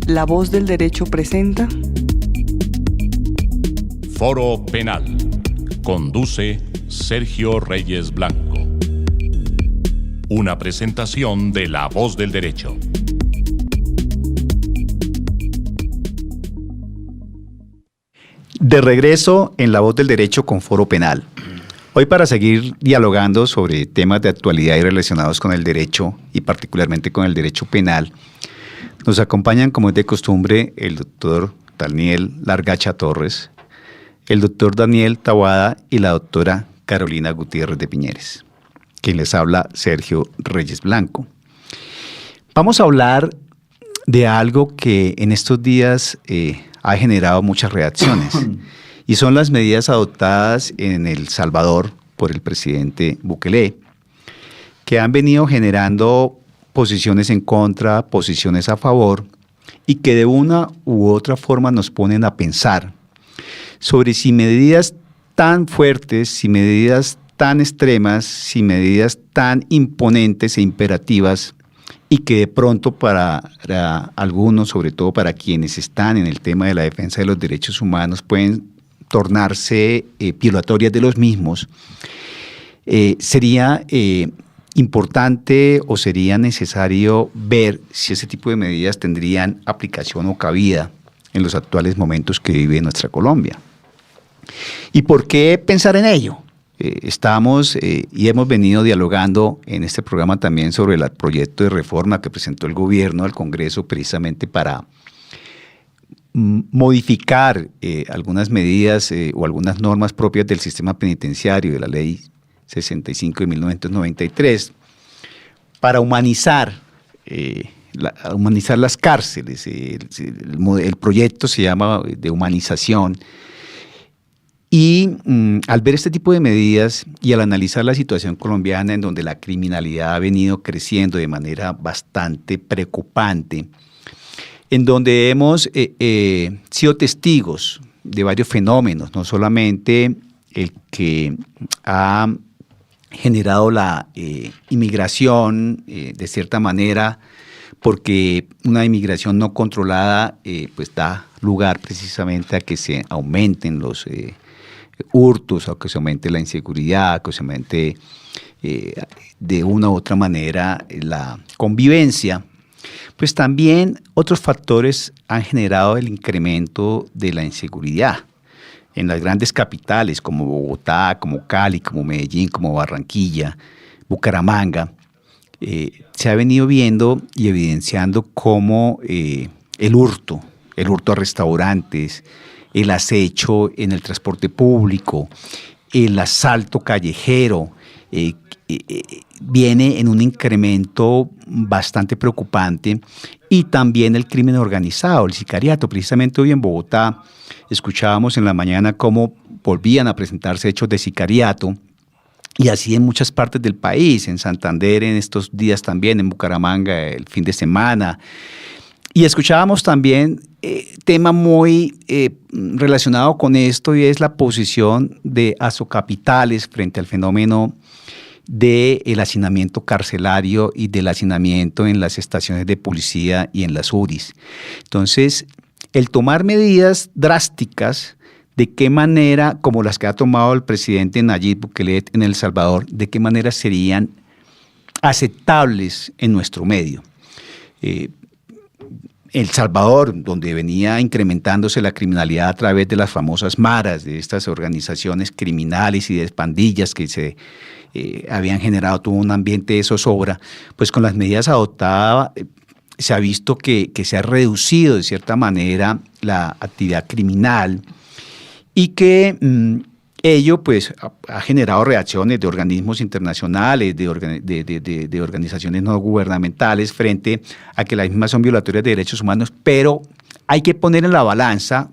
La Voz del Derecho presenta Foro Penal. Conduce Sergio Reyes Blanco. Una presentación de La Voz del Derecho. De regreso en La Voz del Derecho con Foro Penal. Hoy, para seguir dialogando sobre temas de actualidad y relacionados con el derecho, y particularmente con el derecho penal, nos acompañan, como es de costumbre, el doctor Daniel Largacha Torres, el doctor Daniel Taboada y la doctora Carolina Gutiérrez de Piñeres. Quien les habla, Sergio Reyes Blanco. Vamos a hablar de algo que en estos días ha generado muchas reacciones y son las medidas adoptadas en El Salvador por el presidente Bukele, que han venido generando posiciones en contra, posiciones a favor, y que de una u otra forma nos ponen a pensar sobre si medidas tan fuertes, si medidas tan extremas, si medidas tan imponentes e imperativas, y que de pronto para algunos, sobre todo para quienes están en el tema de la defensa de los derechos humanos, pueden tornarse violatorias de los mismos, sería importante o sería necesario ver si ese tipo de medidas tendrían aplicación o cabida en los actuales momentos que vive nuestra Colombia. ¿Y por qué pensar en ello? Estamos y hemos venido dialogando en este programa también sobre el proyecto de reforma que presentó el gobierno al Congreso precisamente para modificar algunas medidas o algunas normas propias del sistema penitenciario, de la Ley 65 de 1993, para humanizar las cárceles. El proyecto se llama de humanización. Y al ver este tipo de medidas y al analizar la situación colombiana, en donde la criminalidad ha venido creciendo de manera bastante preocupante, en donde hemos sido testigos de varios fenómenos, no solamente el que ha generado la inmigración de cierta manera, porque una inmigración no controlada pues da lugar precisamente a que se aumenten los hurtos, a que se aumente la inseguridad, a que se aumente de una u otra manera la convivencia. Pues también otros factores han generado el incremento de la inseguridad en las grandes capitales como Bogotá, como Cali, como Medellín, como Barranquilla, Bucaramanga. Se ha venido viendo y evidenciando cómo el hurto a restaurantes, el acecho en el transporte público, el asalto callejero, viene en un incremento bastante preocupante, y también el crimen organizado, el sicariato. Precisamente hoy en Bogotá escuchábamos en la mañana cómo volvían a presentarse hechos de sicariato, y así en muchas partes del país, en Santander en estos días también, en Bucaramanga el fin de semana. Y escuchábamos también tema muy relacionado con esto, y es la posición de Asocapitales frente al fenómeno del hacinamiento carcelario y del hacinamiento en las estaciones de policía y en las URIs. Entonces, el tomar medidas drásticas, de qué manera, como las que ha tomado el presidente Nayib Bukele en El Salvador, de qué manera serían aceptables en nuestro medio. El Salvador, donde venía incrementándose la criminalidad a través de las famosas maras, de estas organizaciones criminales y de pandillas que se habían generado todo un ambiente de zozobra, pues con las medidas adoptadas se ha visto que se ha reducido de cierta manera la actividad criminal, y que ello pues ha generado reacciones de organismos internacionales, de organizaciones no gubernamentales frente a que las mismas son violatorias de derechos humanos, pero hay que poner en la balanza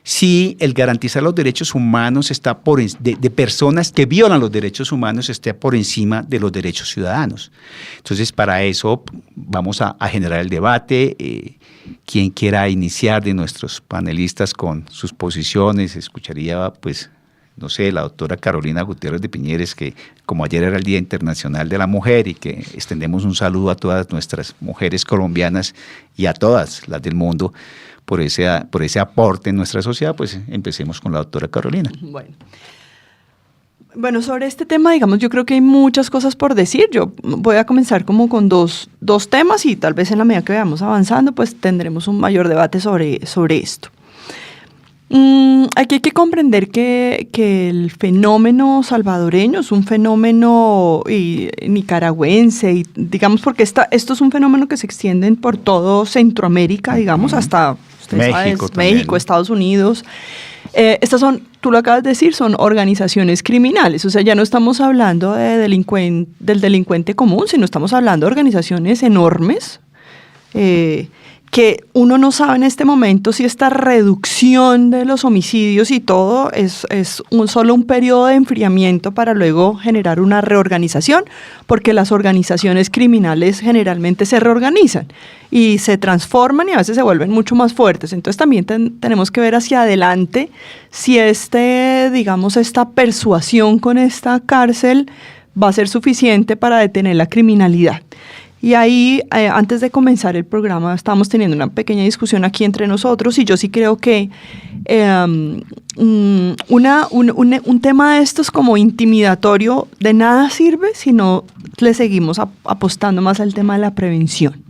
si el garantizar los derechos humanos está de personas que violan los derechos humanos esté por encima de los derechos ciudadanos. Entonces, para eso vamos a generar el debate. Quien quiera iniciar de nuestros panelistas con sus posiciones, escucharía pues no sé, la doctora Carolina Gutiérrez de Piñeres, que como ayer era el Día Internacional de la Mujer y que extendemos un saludo a todas nuestras mujeres colombianas y a todas las del mundo por ese aporte en nuestra sociedad, pues empecemos con la doctora Carolina. Bueno, sobre este tema, digamos, yo creo que hay muchas cosas por decir. Yo voy a comenzar como con dos temas y tal vez en la medida que vayamos avanzando, pues tendremos un mayor debate sobre esto. Aquí hay que comprender que el fenómeno salvadoreño es un fenómeno nicaragüense, y digamos porque esto es un fenómeno que se extiende por todo Centroamérica, digamos, hasta México, Estados Unidos. Estas son, tú lo acabas de decir, son organizaciones criminales, o sea, ya no estamos hablando del delincuente común, sino estamos hablando de organizaciones enormes, que uno no sabe en este momento si esta reducción de los homicidios y todo es solo un periodo de enfriamiento para luego generar una reorganización, porque las organizaciones criminales generalmente se reorganizan y se transforman y a veces se vuelven mucho más fuertes. Entonces también tenemos que ver hacia adelante si esta persuasión con esta cárcel va a ser suficiente para detener la criminalidad. Y ahí, antes de comenzar el programa, estábamos teniendo una pequeña discusión aquí entre nosotros y yo sí creo que un tema de estos como intimidatorio de nada sirve si no le seguimos apostando más al tema de la prevención.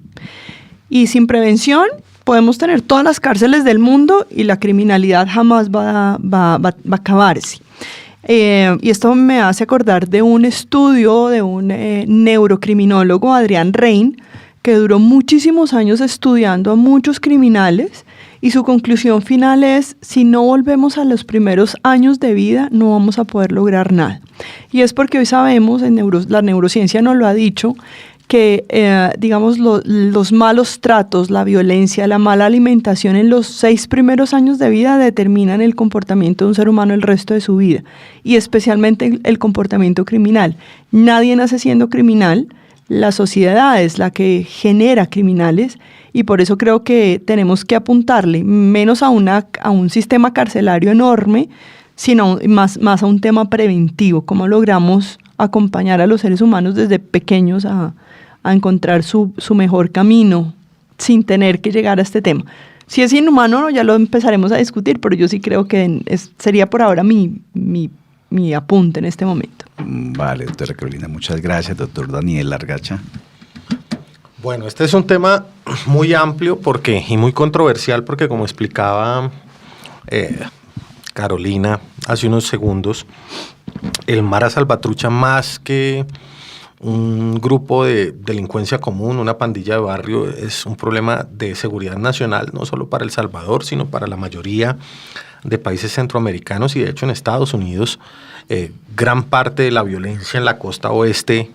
Y sin prevención podemos tener todas las cárceles del mundo y la criminalidad jamás va a acabarse. Y esto me hace acordar de un estudio de un neurocriminólogo, Adrián Rein, que duró muchísimos años estudiando a muchos criminales y su conclusión final es: si no volvemos a los primeros años de vida, no vamos a poder lograr nada. Y es porque hoy sabemos, la neurociencia nos lo ha dicho, que los malos tratos, la violencia, la mala alimentación en los 6 primeros años de vida determinan el comportamiento de un ser humano el resto de su vida, y especialmente el comportamiento criminal. Nadie nace siendo criminal, la sociedad es la que genera criminales, y por eso creo que tenemos que apuntarle menos a un sistema carcelario enorme, sino más a un tema preventivo, cómo logramos acompañar a los seres humanos desde pequeños a encontrar su mejor camino sin tener que llegar a este tema. Si es inhumano, ya lo empezaremos a discutir, pero yo sí creo que sería por ahora mi apunte en este momento. Vale, doctora Carolina, muchas gracias. Doctor Daniel Largacha. Bueno, este es un tema muy amplio y muy controversial porque, como explicaba Carolina hace unos segundos, el Mara Salvatrucha, más que un grupo de delincuencia común, una pandilla de barrio, es un problema de seguridad nacional, no solo para El Salvador, sino para la mayoría de países centroamericanos, y de hecho en Estados Unidos gran parte de la violencia en la costa oeste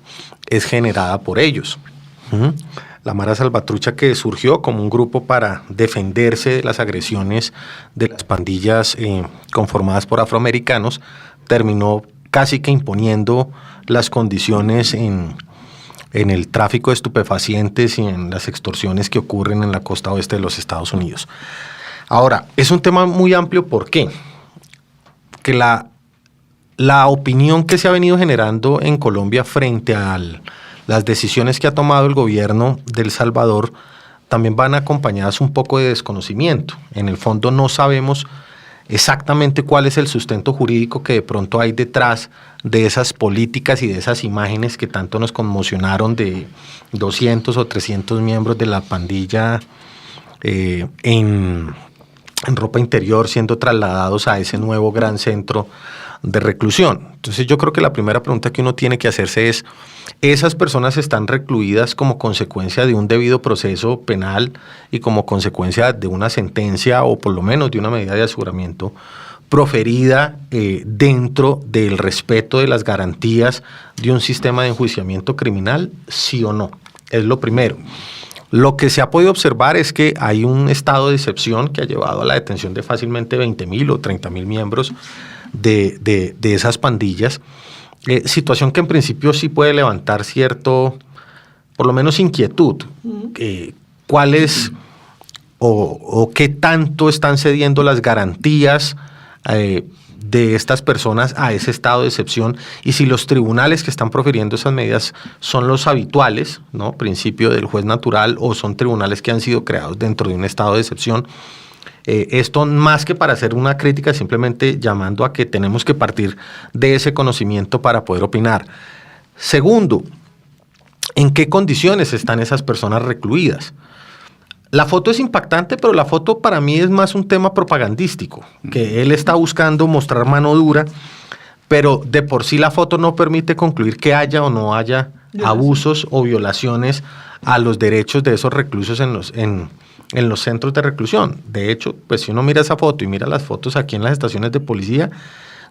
es generada por ellos. La Mara Salvatrucha, que surgió como un grupo para defenderse de las agresiones de las pandillas conformadas por afroamericanos, terminó casi que imponiendo las condiciones en el tráfico de estupefacientes y en las extorsiones que ocurren en la costa oeste de los Estados Unidos. Ahora, es un tema muy amplio. ¿Por qué? Que la opinión que se ha venido generando en Colombia frente a las decisiones que ha tomado el gobierno de El Salvador también van acompañadas un poco de desconocimiento. En el fondo no sabemos exactamente cuál es el sustento jurídico que de pronto hay detrás de esas políticas y de esas imágenes que tanto nos conmocionaron de 200 o 300 miembros de la pandilla en ropa interior siendo trasladados a ese nuevo gran centro de reclusión. Entonces yo creo que la primera pregunta que uno tiene que hacerse es: ¿esas personas están recluidas como consecuencia de un debido proceso penal y como consecuencia de una sentencia o por lo menos de una medida de aseguramiento proferida dentro del respeto de las garantías de un sistema de enjuiciamiento criminal, sí o no? Es lo primero. Lo que se ha podido observar es que hay un estado de excepción que ha llevado a la detención de fácilmente 20.000 o 30.000 miembros de esas pandillas, situación que en principio sí puede levantar cierto, por lo menos inquietud. ¿Cuál es o qué tanto están cediendo las garantías de estas personas a ese estado de excepción, y si los tribunales que están profiriendo esas medidas son los habituales, ¿no? Principio del juez natural, o son tribunales que han sido creados dentro de un estado de excepción. Esto, más que para hacer una crítica, simplemente llamando a que tenemos que partir de ese conocimiento para poder opinar. Segundo, ¿en qué condiciones están esas personas recluidas? La foto es impactante, pero la foto para mí es más un tema propagandístico, que él está buscando mostrar mano dura, pero de por sí la foto no permite concluir que haya o no haya abusos o violaciones a los derechos de esos reclusos en los centros de reclusión. De hecho, pues si uno mira esa foto y mira las fotos aquí en las estaciones de policía,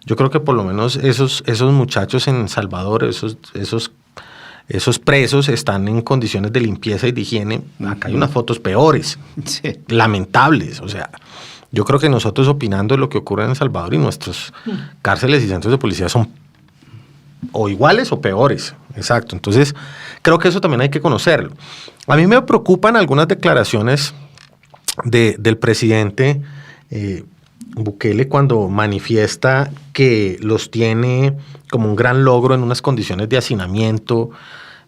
yo creo que por lo menos esos muchachos en El Salvador, esos presos están en condiciones de limpieza y de higiene. Acá hay unas fotos peores, sí, lamentables. O sea, yo creo que nosotros, opinando de lo que ocurre en El Salvador, y nuestros cárceles y centros de policía son o iguales o peores. Exacto. Entonces, creo que eso también hay que conocerlo. A mí me preocupan algunas declaraciones del presidente Bukele cuando manifiesta que los tiene como un gran logro en unas condiciones de hacinamiento,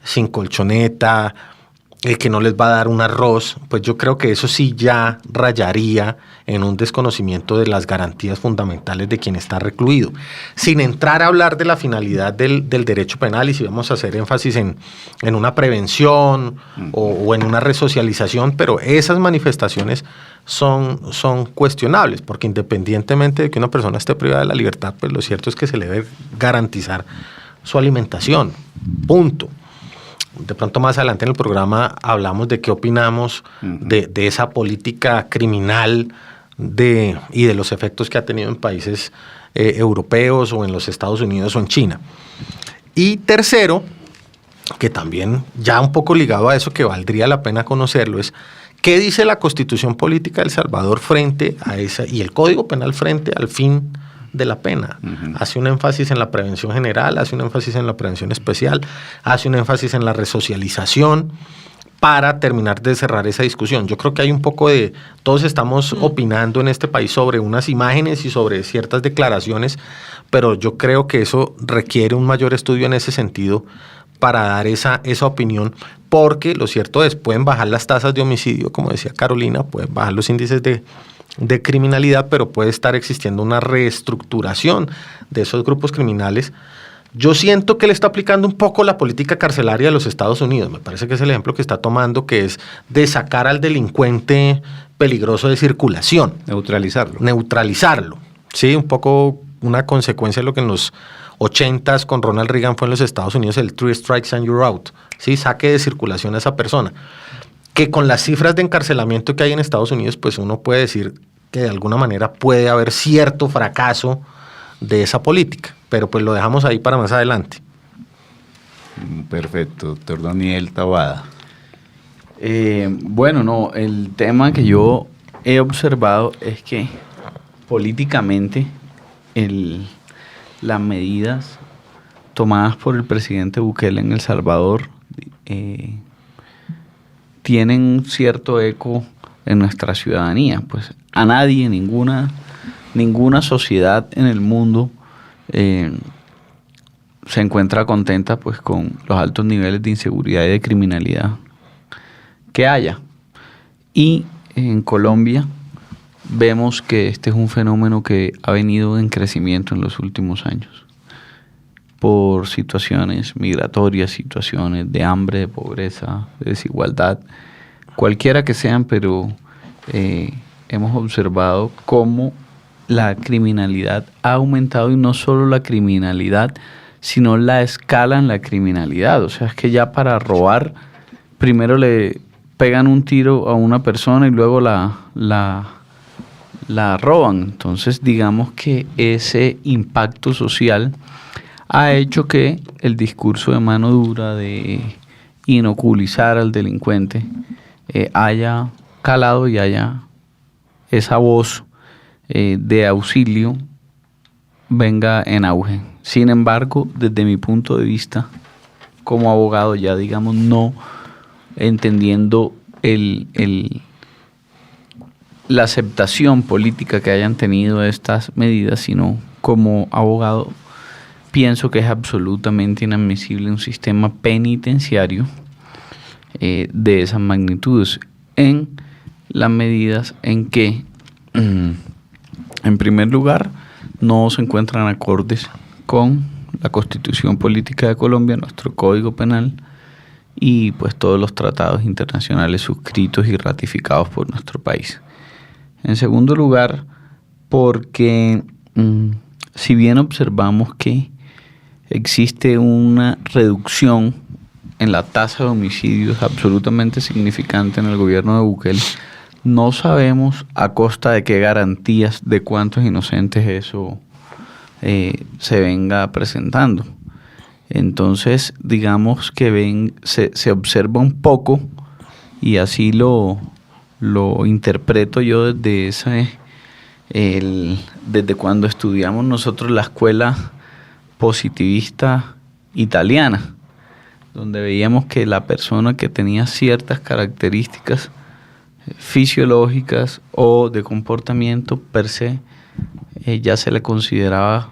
sin colchoneta, que no les va a dar un arroz. Pues yo creo que eso sí ya rayaría en un desconocimiento de las garantías fundamentales de quien está recluido. Sin entrar a hablar de la finalidad del derecho penal, y si vamos a hacer énfasis en una prevención o en una resocialización, pero esas manifestaciones son cuestionables, porque independientemente de que una persona esté privada de la libertad, pues lo cierto es que se le debe garantizar su alimentación, punto. De pronto más adelante en el programa hablamos de qué opinamos de esa política criminal y de los efectos que ha tenido en países europeos o en los Estados Unidos o en China. Y tercero, que también ya un poco ligado a eso, que valdría la pena conocerlo, es qué dice la Constitución Política de El Salvador frente a esa, y el Código Penal frente al fin de la pena. Hace un énfasis en la prevención general, hace un énfasis en la prevención especial, hace un énfasis en la resocialización, para terminar de cerrar esa discusión. Yo creo que hay un poco de, todos estamos opinando en este país sobre unas imágenes y sobre ciertas declaraciones, pero yo creo que eso requiere un mayor estudio en ese sentido para dar esa opinión, porque lo cierto es, pueden bajar las tasas de homicidio, como decía Carolina, pueden bajar los índices de criminalidad, pero puede estar existiendo una reestructuración de esos grupos criminales. Yo siento que él está aplicando un poco la política carcelaria de los Estados Unidos. Me parece que es el ejemplo que está tomando, que es de sacar al delincuente peligroso de circulación. Neutralizarlo. Sí, un poco una consecuencia de lo que en los 80s con Ronald Reagan fue en los Estados Unidos, el 3 strikes and you're out. Sí, saque de circulación a esa persona. Que con las cifras de encarcelamiento que hay en Estados Unidos, pues uno puede decir que de alguna manera puede haber cierto fracaso de esa política, pero pues lo dejamos ahí para más adelante. Perfecto, doctor Daniel Tabada. Bueno, no, el tema que yo he observado es que políticamente las medidas tomadas por el presidente Bukele en El Salvador tienen un cierto eco en nuestra ciudadanía. Pues a nadie, ninguna sociedad en el mundo se encuentra contenta pues con los altos niveles de inseguridad y de criminalidad que haya. Y en Colombia vemos que este es un fenómeno que ha venido en crecimiento en los últimos años por situaciones migratorias, situaciones de hambre, de pobreza, de desigualdad, cualquiera que sean, pero hemos observado cómo la criminalidad ha aumentado, y no solo la criminalidad, sino la escala en la criminalidad. O sea, es que ya para robar, primero le pegan un tiro a una persona y luego la roban. Entonces, digamos que ese impacto social ha hecho que el discurso de mano dura, de inoculizar al delincuente, haya calado y haya esa voz de auxilio venga en auge. Sin embargo, desde mi punto de vista, como abogado, ya digamos, no entendiendo la aceptación política que hayan tenido estas medidas, sino como abogado, pienso que es absolutamente inadmisible un sistema penitenciario de esas magnitudes, en las medidas en que, en primer lugar, no se encuentran acordes con la Constitución Política de Colombia, nuestro Código Penal y pues todos los tratados internacionales suscritos y ratificados por nuestro país. En segundo lugar, porque si bien observamos que existe una reducción en la tasa de homicidios absolutamente significante en el gobierno de Bukele, no sabemos a costa de qué garantías de cuántos inocentes eso se venga presentando. Entonces, digamos que se observa un poco, y así lo interpreto yo desde cuando estudiamos nosotros la escuela positivista italiana, donde veíamos que la persona que tenía ciertas características fisiológicas o de comportamiento per se, ya se le consideraba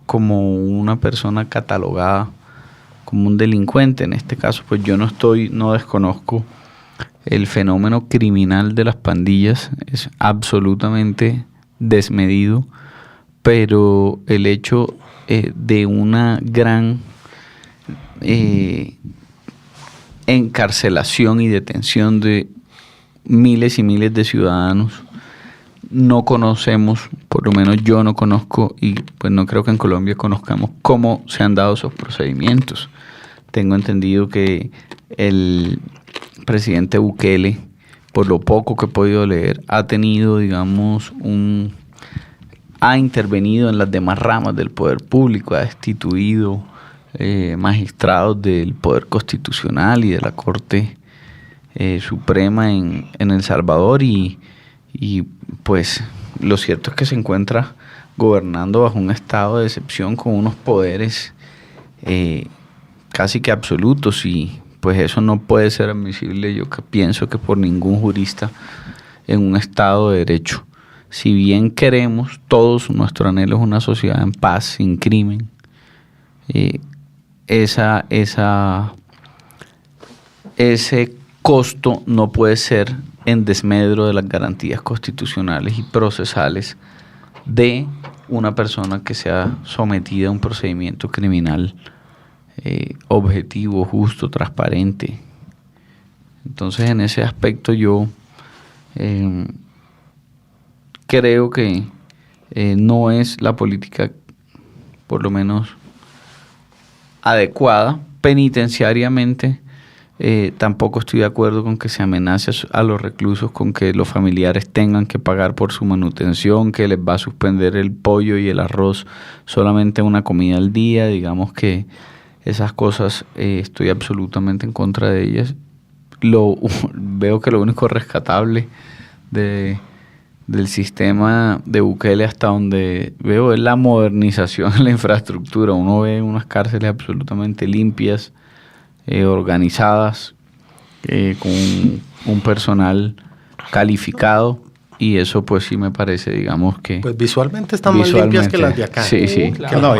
como una persona catalogada como un delincuente. En este caso, pues yo no desconozco el fenómeno criminal de las pandillas, es absolutamente desmedido, pero el hecho de una gran encarcelación y detención de miles y miles de ciudadanos, no conocemos, por lo menos yo no conozco, y pues no creo que en Colombia conozcamos cómo se han dado esos procedimientos. Tengo entendido que el presidente Bukele, por lo poco que he podido leer, ha tenido, digamos, ha intervenido en las demás ramas del poder público, ha destituido magistrados del Poder Constitucional y de la Corte Suprema en El Salvador, y pues lo cierto es que se encuentra gobernando bajo un estado de excepción con unos poderes casi que absolutos, y pues eso no puede ser admisible, yo pienso que por ningún jurista en un estado de derecho. Si bien queremos todos, nuestro anhelo es una sociedad en paz, sin crimen, ese costo no puede ser en desmedro de las garantías constitucionales y procesales de una persona que sea sometida a un procedimiento criminal objetivo, justo, transparente. Entonces, en ese aspecto yo creo que no es la política, por lo menos adecuada. Penitenciariamente, tampoco estoy de acuerdo con que se amenace a los reclusos con que los familiares tengan que pagar por su manutención, que les va a suspender el pollo y el arroz solamente una comida al día. Digamos que esas cosas estoy absolutamente en contra de ellas. Veo que lo único rescatable del sistema de Bukele, hasta donde veo, es la modernización en la infraestructura. Uno ve unas cárceles absolutamente limpias, organizadas, con un personal calificado, y eso pues sí me parece, digamos que... Pues visualmente están más limpias que las de acá. Sí, sí. Claro.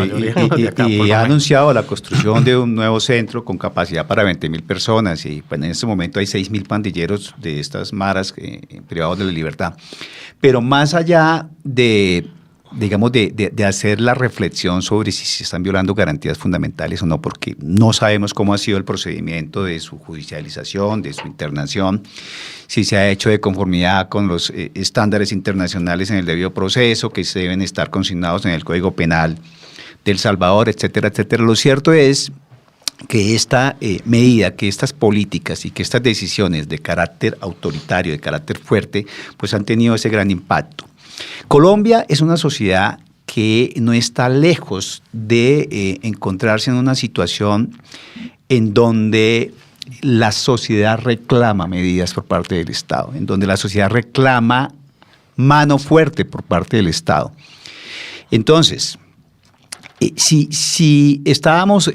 Y ha anunciado la construcción de un nuevo centro con capacidad para 20.000 personas, y pues en este momento hay 6.000 pandilleros de estas maras privados de la libertad. Pero más allá de hacer la reflexión sobre si se están violando garantías fundamentales o no, porque no sabemos cómo ha sido el procedimiento de su judicialización, de su internación, si se ha hecho de conformidad con los estándares internacionales en el debido proceso, que se deben estar consignados en el Código Penal de El Salvador, etcétera, etcétera. Lo cierto es que esta medida, que estas políticas y que estas decisiones de carácter autoritario, de carácter fuerte, pues han tenido ese gran impacto. Colombia es una sociedad que no está lejos de encontrarse en una situación en donde la sociedad reclama medidas por parte del Estado, en donde la sociedad reclama mano fuerte por parte del Estado. Entonces, si estábamos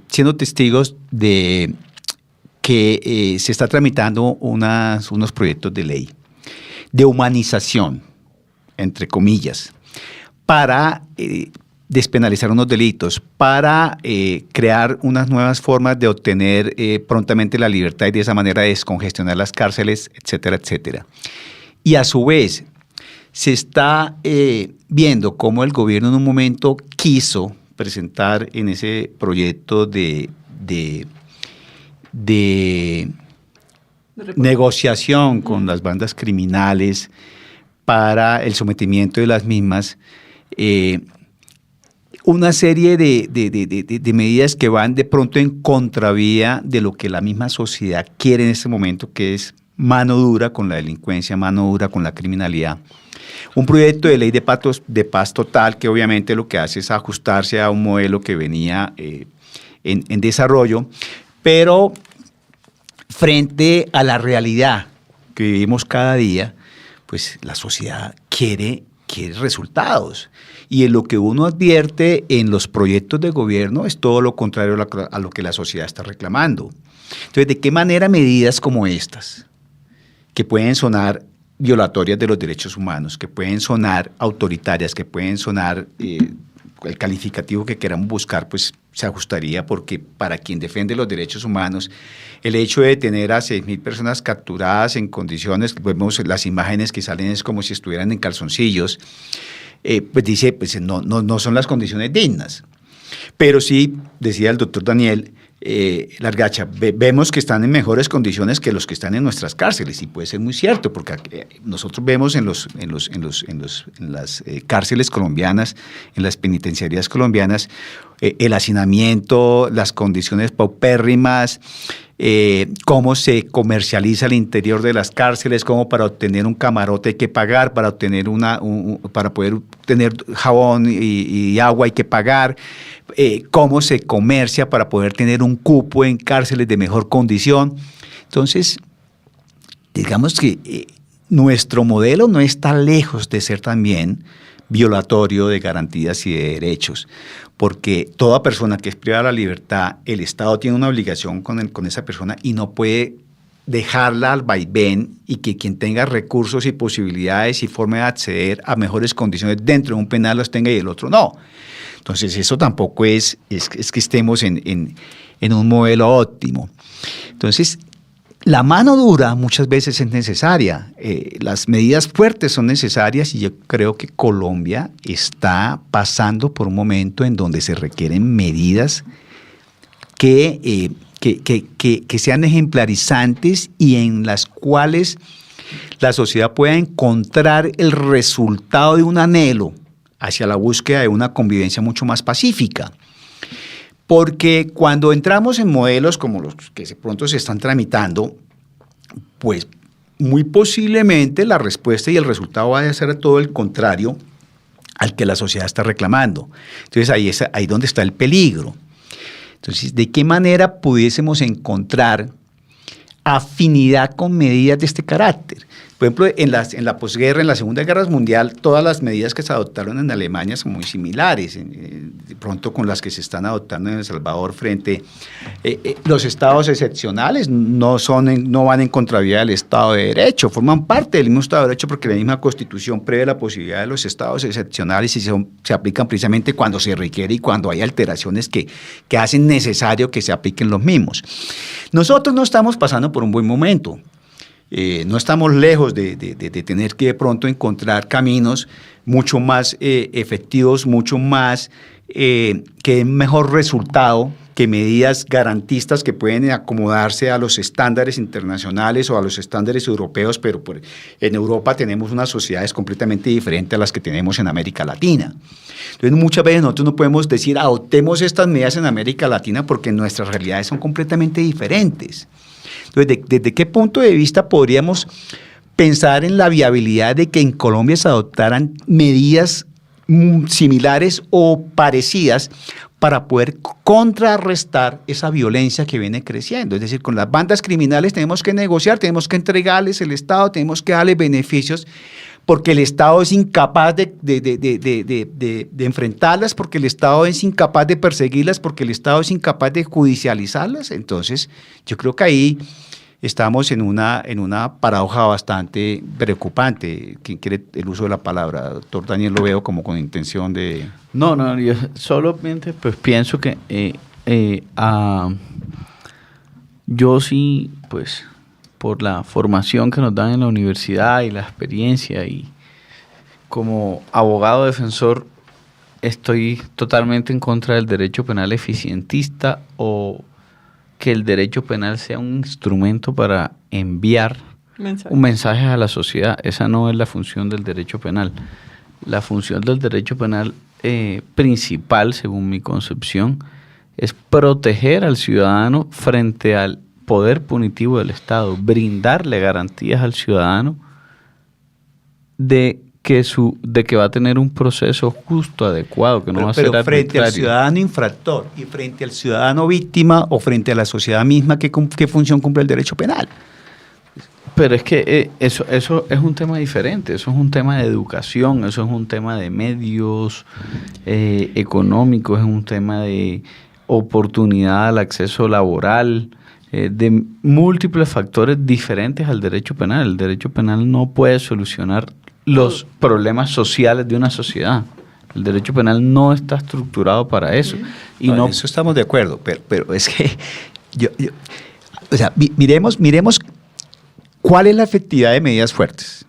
siendo testigos de que se está tramitando unos proyectos de ley de humanización, entre comillas, para despenalizar unos delitos, para crear unas nuevas formas de obtener prontamente la libertad y de esa manera descongestionar las cárceles, etcétera, etcétera. Y a su vez, se está viendo cómo el gobierno en un momento quiso presentar en ese proyecto de negociación con las bandas criminales para el sometimiento de las mismas, una serie de medidas que van de pronto en contravía de lo que la misma sociedad quiere en este momento, que es mano dura con la delincuencia, mano dura con la criminalidad. Un proyecto de ley de paz total que obviamente lo que hace es ajustarse a un modelo que venía en desarrollo, pero frente a la realidad que vivimos cada día, pues la sociedad quiere resultados. Y en lo que uno advierte en los proyectos de gobierno es todo lo contrario a lo que la sociedad está reclamando. Entonces, ¿de qué manera medidas como estas, que pueden sonar violatorias de los derechos humanos, que pueden sonar autoritarias, que pueden sonar el calificativo que queramos buscar, pues se ajustaría, porque para quien defiende los derechos humanos, el hecho de tener a 6.000 personas capturadas en condiciones, vemos las imágenes que salen es como si estuvieran en calzoncillos, pues dice, pues no son las condiciones dignas. Pero sí, decía el doctor Daniel Largacha, vemos que están en mejores condiciones que los que están en nuestras cárceles, y puede ser muy cierto, porque nosotros vemos en las cárceles colombianas, en las penitenciarías colombianas, el hacinamiento, las condiciones paupérrimas, cómo se comercializa el interior de las cárceles, cómo para obtener un camarote hay que pagar, para obtener para poder obtener jabón y agua hay que pagar, cómo se comercia para poder tener un cupo en cárceles de mejor condición. Entonces, digamos que nuestro modelo no está lejos de ser también violatorio de garantías y de derechos, porque toda persona que es privada de la libertad, el Estado tiene una obligación con esa persona y no puede dejarla al vaivén, y que quien tenga recursos y posibilidades y forma de acceder a mejores condiciones dentro de un penal los tenga y el otro no. Entonces eso tampoco es que estemos en un modelo óptimo. Entonces, la mano dura muchas veces es necesaria, las medidas fuertes son necesarias, y yo creo que Colombia está pasando por un momento en donde se requieren medidas que sean ejemplarizantes y en las cuales la sociedad pueda encontrar el resultado de un anhelo hacia la búsqueda de una convivencia mucho más pacífica. Porque cuando entramos en modelos como los que pronto se están tramitando, pues muy posiblemente la respuesta y el resultado va a ser todo el contrario al que la sociedad está reclamando. Entonces ahí donde está el peligro. Entonces, ¿de qué manera pudiésemos encontrar afinidad con medidas de este carácter? Por ejemplo, en la posguerra, en la Segunda Guerra Mundial, todas las medidas que se adoptaron en Alemania son muy similares, de pronto con las que se están adoptando en El Salvador frente los estados excepcionales no van en contravía del Estado de Derecho, forman parte del mismo Estado de Derecho, porque la misma Constitución prevé la posibilidad de los estados excepcionales y se aplican precisamente cuando se requiere y cuando hay alteraciones que hacen necesario que se apliquen los mismos. Nosotros no estamos pasando por un buen momento. No estamos lejos de tener que de pronto encontrar caminos mucho más efectivos, mucho más que den mejor resultado que medidas garantistas que pueden acomodarse a los estándares internacionales o a los estándares europeos, pero en Europa tenemos unas sociedades completamente diferentes a las que tenemos en América Latina. Entonces, muchas veces nosotros no podemos decir adoptemos estas medidas en América Latina porque nuestras realidades son completamente diferentes. Entonces, ¿desde qué punto de vista podríamos pensar en la viabilidad de que en Colombia se adoptaran medidas similares o parecidas para poder contrarrestar esa violencia que viene creciendo? Es decir, con las bandas criminales tenemos que negociar, tenemos que entregarles el Estado, tenemos que darles beneficios, porque el Estado es incapaz de enfrentarlas, porque el Estado es incapaz de perseguirlas, porque el Estado es incapaz de judicializarlas. Entonces, yo creo que ahí estamos en una paradoja bastante preocupante. ¿Quién quiere el uso de la palabra? Doctor Daniel, lo veo como con intención de... No, yo solamente pues pienso que yo sí, pues por la formación que nos dan en la universidad y la experiencia y como abogado defensor estoy totalmente en contra del derecho penal eficientista o que el derecho penal sea un instrumento para enviar un mensaje a la sociedad. Esa no es la función del derecho penal. La función del derecho penal principal, según mi concepción, es proteger al ciudadano frente al poder punitivo del Estado, brindarle garantías al ciudadano de que va a tener un proceso justo, adecuado, que no va a ser arbitrario. Pero frente al ciudadano infractor y frente al ciudadano víctima o frente a la sociedad misma, ¿qué función cumple el derecho penal? Pero es que eso es un tema diferente, eso es un tema de educación, eso es un tema de medios económicos, es un tema de oportunidad al acceso laboral, de múltiples factores diferentes al derecho penal. El derecho penal no puede solucionar los problemas sociales de una sociedad. El derecho penal no está estructurado para eso. Y no, en eso estamos de acuerdo, pero es que o sea, miremos cuál es la efectividad de medidas fuertes.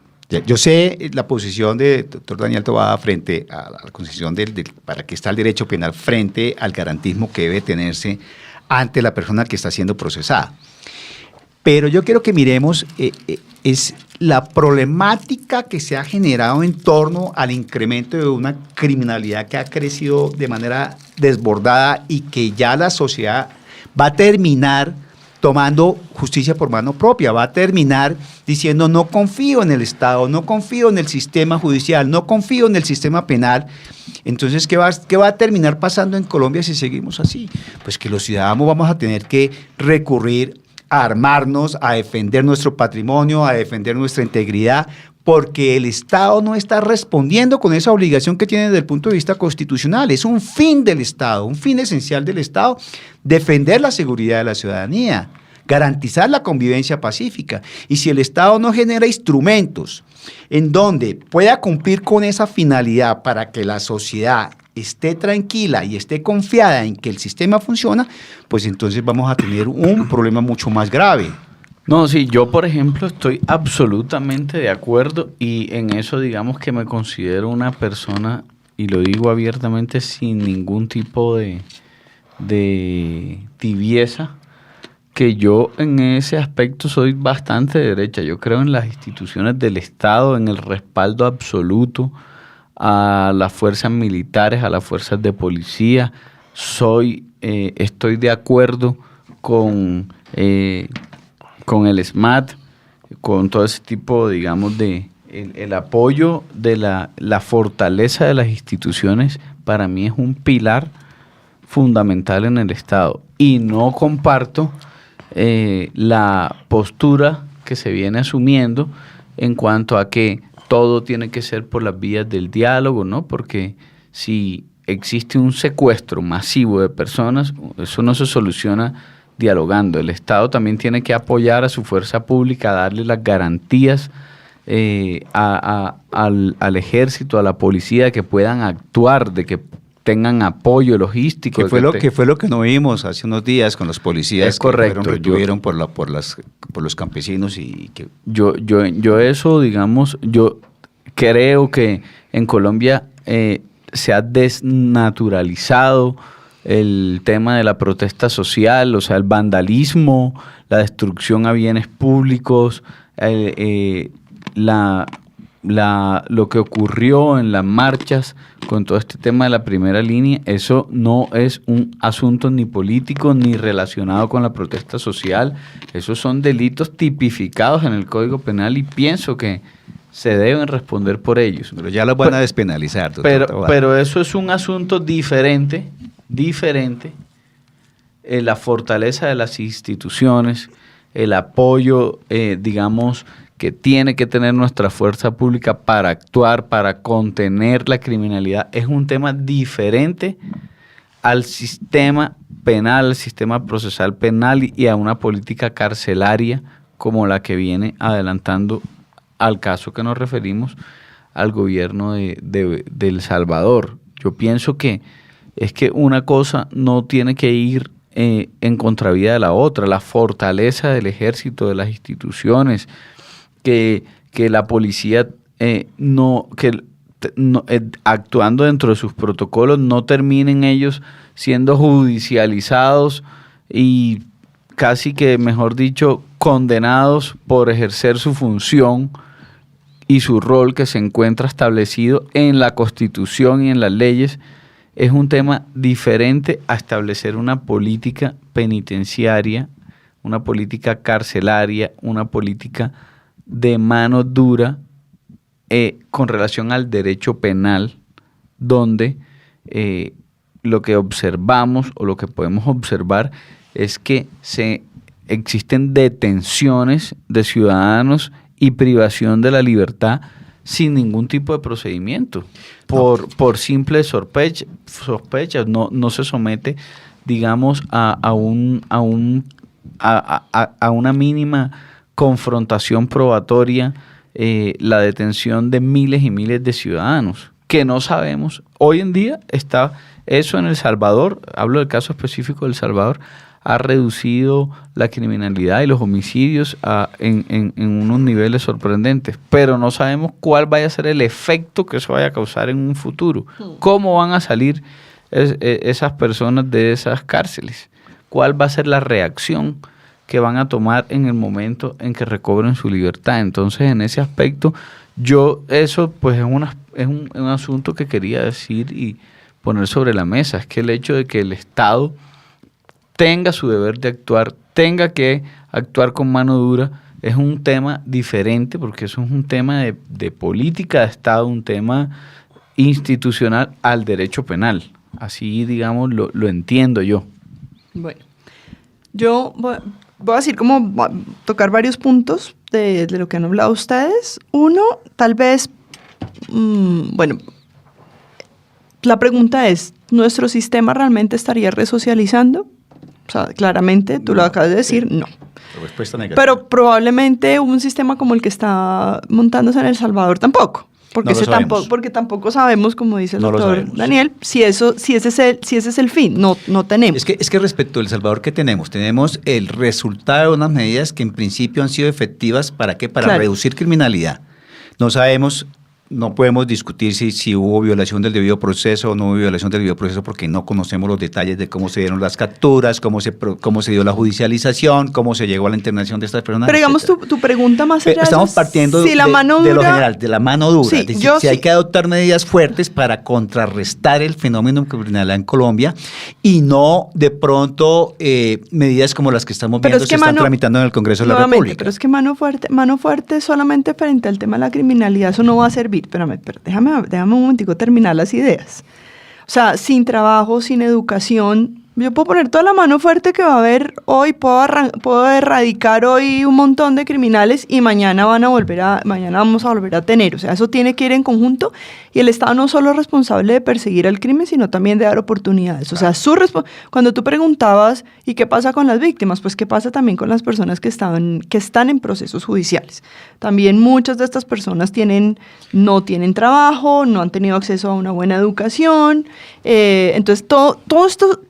Yo sé la posición de doctor Daniel Tobada frente a la concepción para qué está el derecho penal frente al garantismo que debe tenerse ante la persona que está siendo procesada. Pero yo quiero que miremos es la problemática que se ha generado en torno al incremento de una criminalidad que ha crecido de manera desbordada y que ya la sociedad va a terminar tomando justicia por mano propia, va a terminar diciendo no confío en el Estado, no confío en el sistema judicial, no confío en el sistema penal. Entonces, ¿qué va a terminar pasando en Colombia si seguimos así? Pues que los ciudadanos vamos a tener que recurrir a armarnos, a defender nuestro patrimonio, a defender nuestra integridad, porque el Estado no está respondiendo con esa obligación que tiene desde el punto de vista constitucional. Es un fin del Estado, un fin esencial del Estado, defender la seguridad de la ciudadanía, garantizar la convivencia pacífica. Y si el Estado no genera instrumentos en donde pueda cumplir con esa finalidad para que la sociedad esté tranquila y esté confiada en que el sistema funciona, pues entonces vamos a tener un problema mucho más grave. No, sí, yo por ejemplo estoy absolutamente de acuerdo y en eso digamos que me considero una persona, y lo digo abiertamente sin ningún tipo de tibieza, que yo en ese aspecto soy bastante de derecha. Yo creo en las instituciones del Estado, en el respaldo absoluto a las fuerzas militares, a las fuerzas de policía. Estoy de acuerdo con el SMAT, con todo ese tipo, digamos, de el apoyo de la fortaleza de las instituciones. Para mí es un pilar fundamental en el Estado. Y no comparto la postura que se viene asumiendo en cuanto a que todo tiene que ser por las vías del diálogo, ¿no? Porque si existe un secuestro masivo de personas, eso no se soluciona dialogando. El Estado también tiene que apoyar a su fuerza pública, darle las garantías al ejército, a la policía, que puedan actuar, de que tengan apoyo logístico. ¿Qué fue lo que no vimos hace unos días con los policías? Es correcto. Que retuvieron por los campesinos y que... Yo eso, digamos, yo creo que en Colombia se ha desnaturalizado el tema de la protesta social, o sea, el vandalismo, la destrucción a bienes públicos, lo que ocurrió en las marchas con todo este tema de la primera línea. Eso no es un asunto ni político ni relacionado con la protesta social. Esos son delitos tipificados en el Código Penal y pienso que se deben responder por ellos. Pero ya los van a despenalizar. Pero eso es un asunto diferente, la fortaleza de las instituciones, el apoyo, digamos, que tiene que tener nuestra fuerza pública para actuar, para contener la criminalidad, es un tema diferente al sistema penal, al sistema procesal penal y a una política carcelaria como la que viene adelantando al caso que nos referimos, al gobierno de El Salvador. Yo pienso que es que una cosa no tiene que ir en contravía de la otra. La fortaleza del ejército, de las instituciones, que la policía actuando dentro de sus protocolos no terminen ellos siendo judicializados y casi que, mejor dicho, condenados por ejercer su función y su rol que se encuentra establecido en la Constitución y en las leyes. Es un tema diferente a establecer una política penitenciaria, una política carcelaria, una política de mano dura con relación al derecho penal, donde lo que observamos o lo que podemos observar es que existen detenciones de ciudadanos y privación de la libertad sin ningún tipo de procedimiento, por simple sospechas. No se somete, digamos, a una mínima confrontación probatoria la detención de miles y miles de ciudadanos, que no sabemos. Hoy en día está eso en El Salvador, hablo del caso específico de El Salvador, ha reducido la criminalidad y los homicidios en unos niveles sorprendentes, pero no sabemos cuál vaya a ser el efecto que eso vaya a causar en un futuro. ¿Cómo van a salir esas personas de esas cárceles? ¿Cuál va a ser la reacción que van a tomar en el momento en que recobren su libertad? Entonces, en ese aspecto, eso pues es un asunto que quería decir y poner sobre la mesa. Es que el hecho de que el Estado tenga su deber de actuar, tenga que actuar con mano dura, es un tema diferente, porque eso es un tema de política de Estado, un tema institucional al derecho penal. Así, digamos, lo entiendo yo. Bueno, yo voy a decir voy a tocar varios puntos de lo que han hablado ustedes. Uno, tal vez, bueno, la pregunta es, ¿nuestro sistema realmente estaría resocializando? O sea, claramente, tú lo acabas de decir, no. Respuesta negativa. Pero probablemente un sistema como el que está montándose en El Salvador tampoco. Porque tampoco sabemos, como dice el doctor Daniel, si ese es el fin. No tenemos. Es que respecto a El Salvador, ¿qué tenemos? Tenemos el resultado de unas medidas que en principio han sido efectivas. ¿Para qué? Para reducir criminalidad. No sabemos, no podemos discutir si hubo violación del debido proceso o no hubo violación del debido proceso, porque no conocemos los detalles de cómo se dieron las capturas, cómo se dio la judicialización, cómo se llegó a la internación de estas personas. Pero digamos, tu pregunta más allá. Estamos partiendo de lo general, de la mano dura. Sí, es decir, si hay que adoptar medidas fuertes para contrarrestar el fenómeno criminal en Colombia y no de pronto medidas como las que estamos viendo se están tramitando en el Congreso de la República. Pero es que mano fuerte solamente frente al tema de la criminalidad, eso no va a servir. Espérame, déjame un momentico terminar las ideas. O sea, sin trabajo, sin educación, yo puedo poner toda la mano fuerte que va a haber hoy, puedo erradicar hoy un montón de criminales y mañana vamos a volver a tener. O sea, eso tiene que ir en conjunto y el Estado no solo es responsable de perseguir al crimen, sino también de dar oportunidades. O sea, cuando tú preguntabas, ¿y qué pasa con las víctimas? Pues, ¿qué pasa también con las personas que están en procesos judiciales? También muchas de estas personas no tienen trabajo, no han tenido acceso a una buena educación. Entonces, todo esto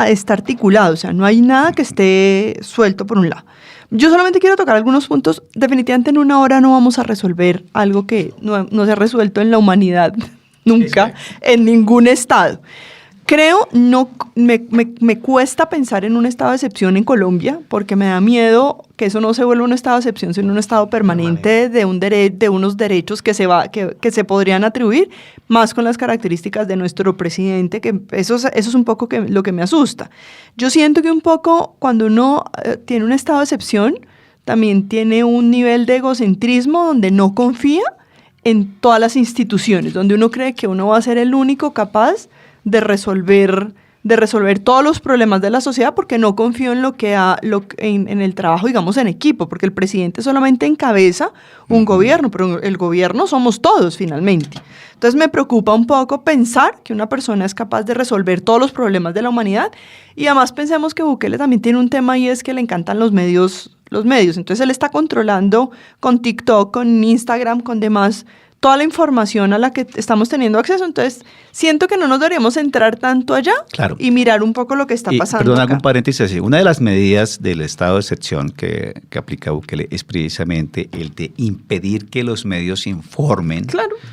está articulado, o sea, no hay nada que esté suelto por un lado. Yo solamente quiero tocar algunos puntos. Definitivamente en una hora no vamos a resolver algo que no se ha resuelto en la humanidad nunca, en ningún estado. Creo, me cuesta pensar en un estado de excepción en Colombia, porque me da miedo que eso no se vuelva un estado de excepción, sino un estado permanente de unos derechos que se podrían atribuir, más con las características de nuestro presidente, que eso es un poco lo que me asusta. Yo siento que un poco cuando uno tiene un estado de excepción, también tiene un nivel de egocentrismo donde no confía en todas las instituciones, donde uno cree que uno va a ser el único capaz de resolver todos los problemas de la sociedad, porque no confío en el trabajo, digamos, en equipo, porque el presidente solamente encabeza un gobierno, pero el gobierno somos todos finalmente. Entonces me preocupa un poco pensar que una persona es capaz de resolver todos los problemas de la humanidad, y además pensemos que Bukele también tiene un tema, y es que le encantan los medios los medios. Entonces él está controlando con TikTok, con Instagram, con demás, toda la información a la que estamos teniendo acceso. Entonces siento que no nos deberíamos entrar tanto allá y mirar un poco lo que está pasando. Perdón, acá. hago un paréntesis así. Una de las medidas del estado de excepción que aplica Bukele es precisamente el de impedir que los medios informen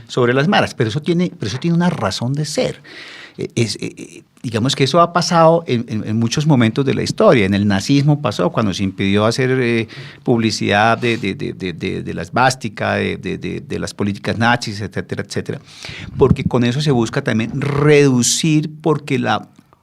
sobre las maras. Pero eso tiene una razón de ser. Digamos que eso ha pasado en muchos momentos de la historia. En el nazismo pasó cuando se impidió hacer publicidad de la esvástica, de las políticas nazis, etcétera, etcétera. Porque con eso se busca también reducir, porque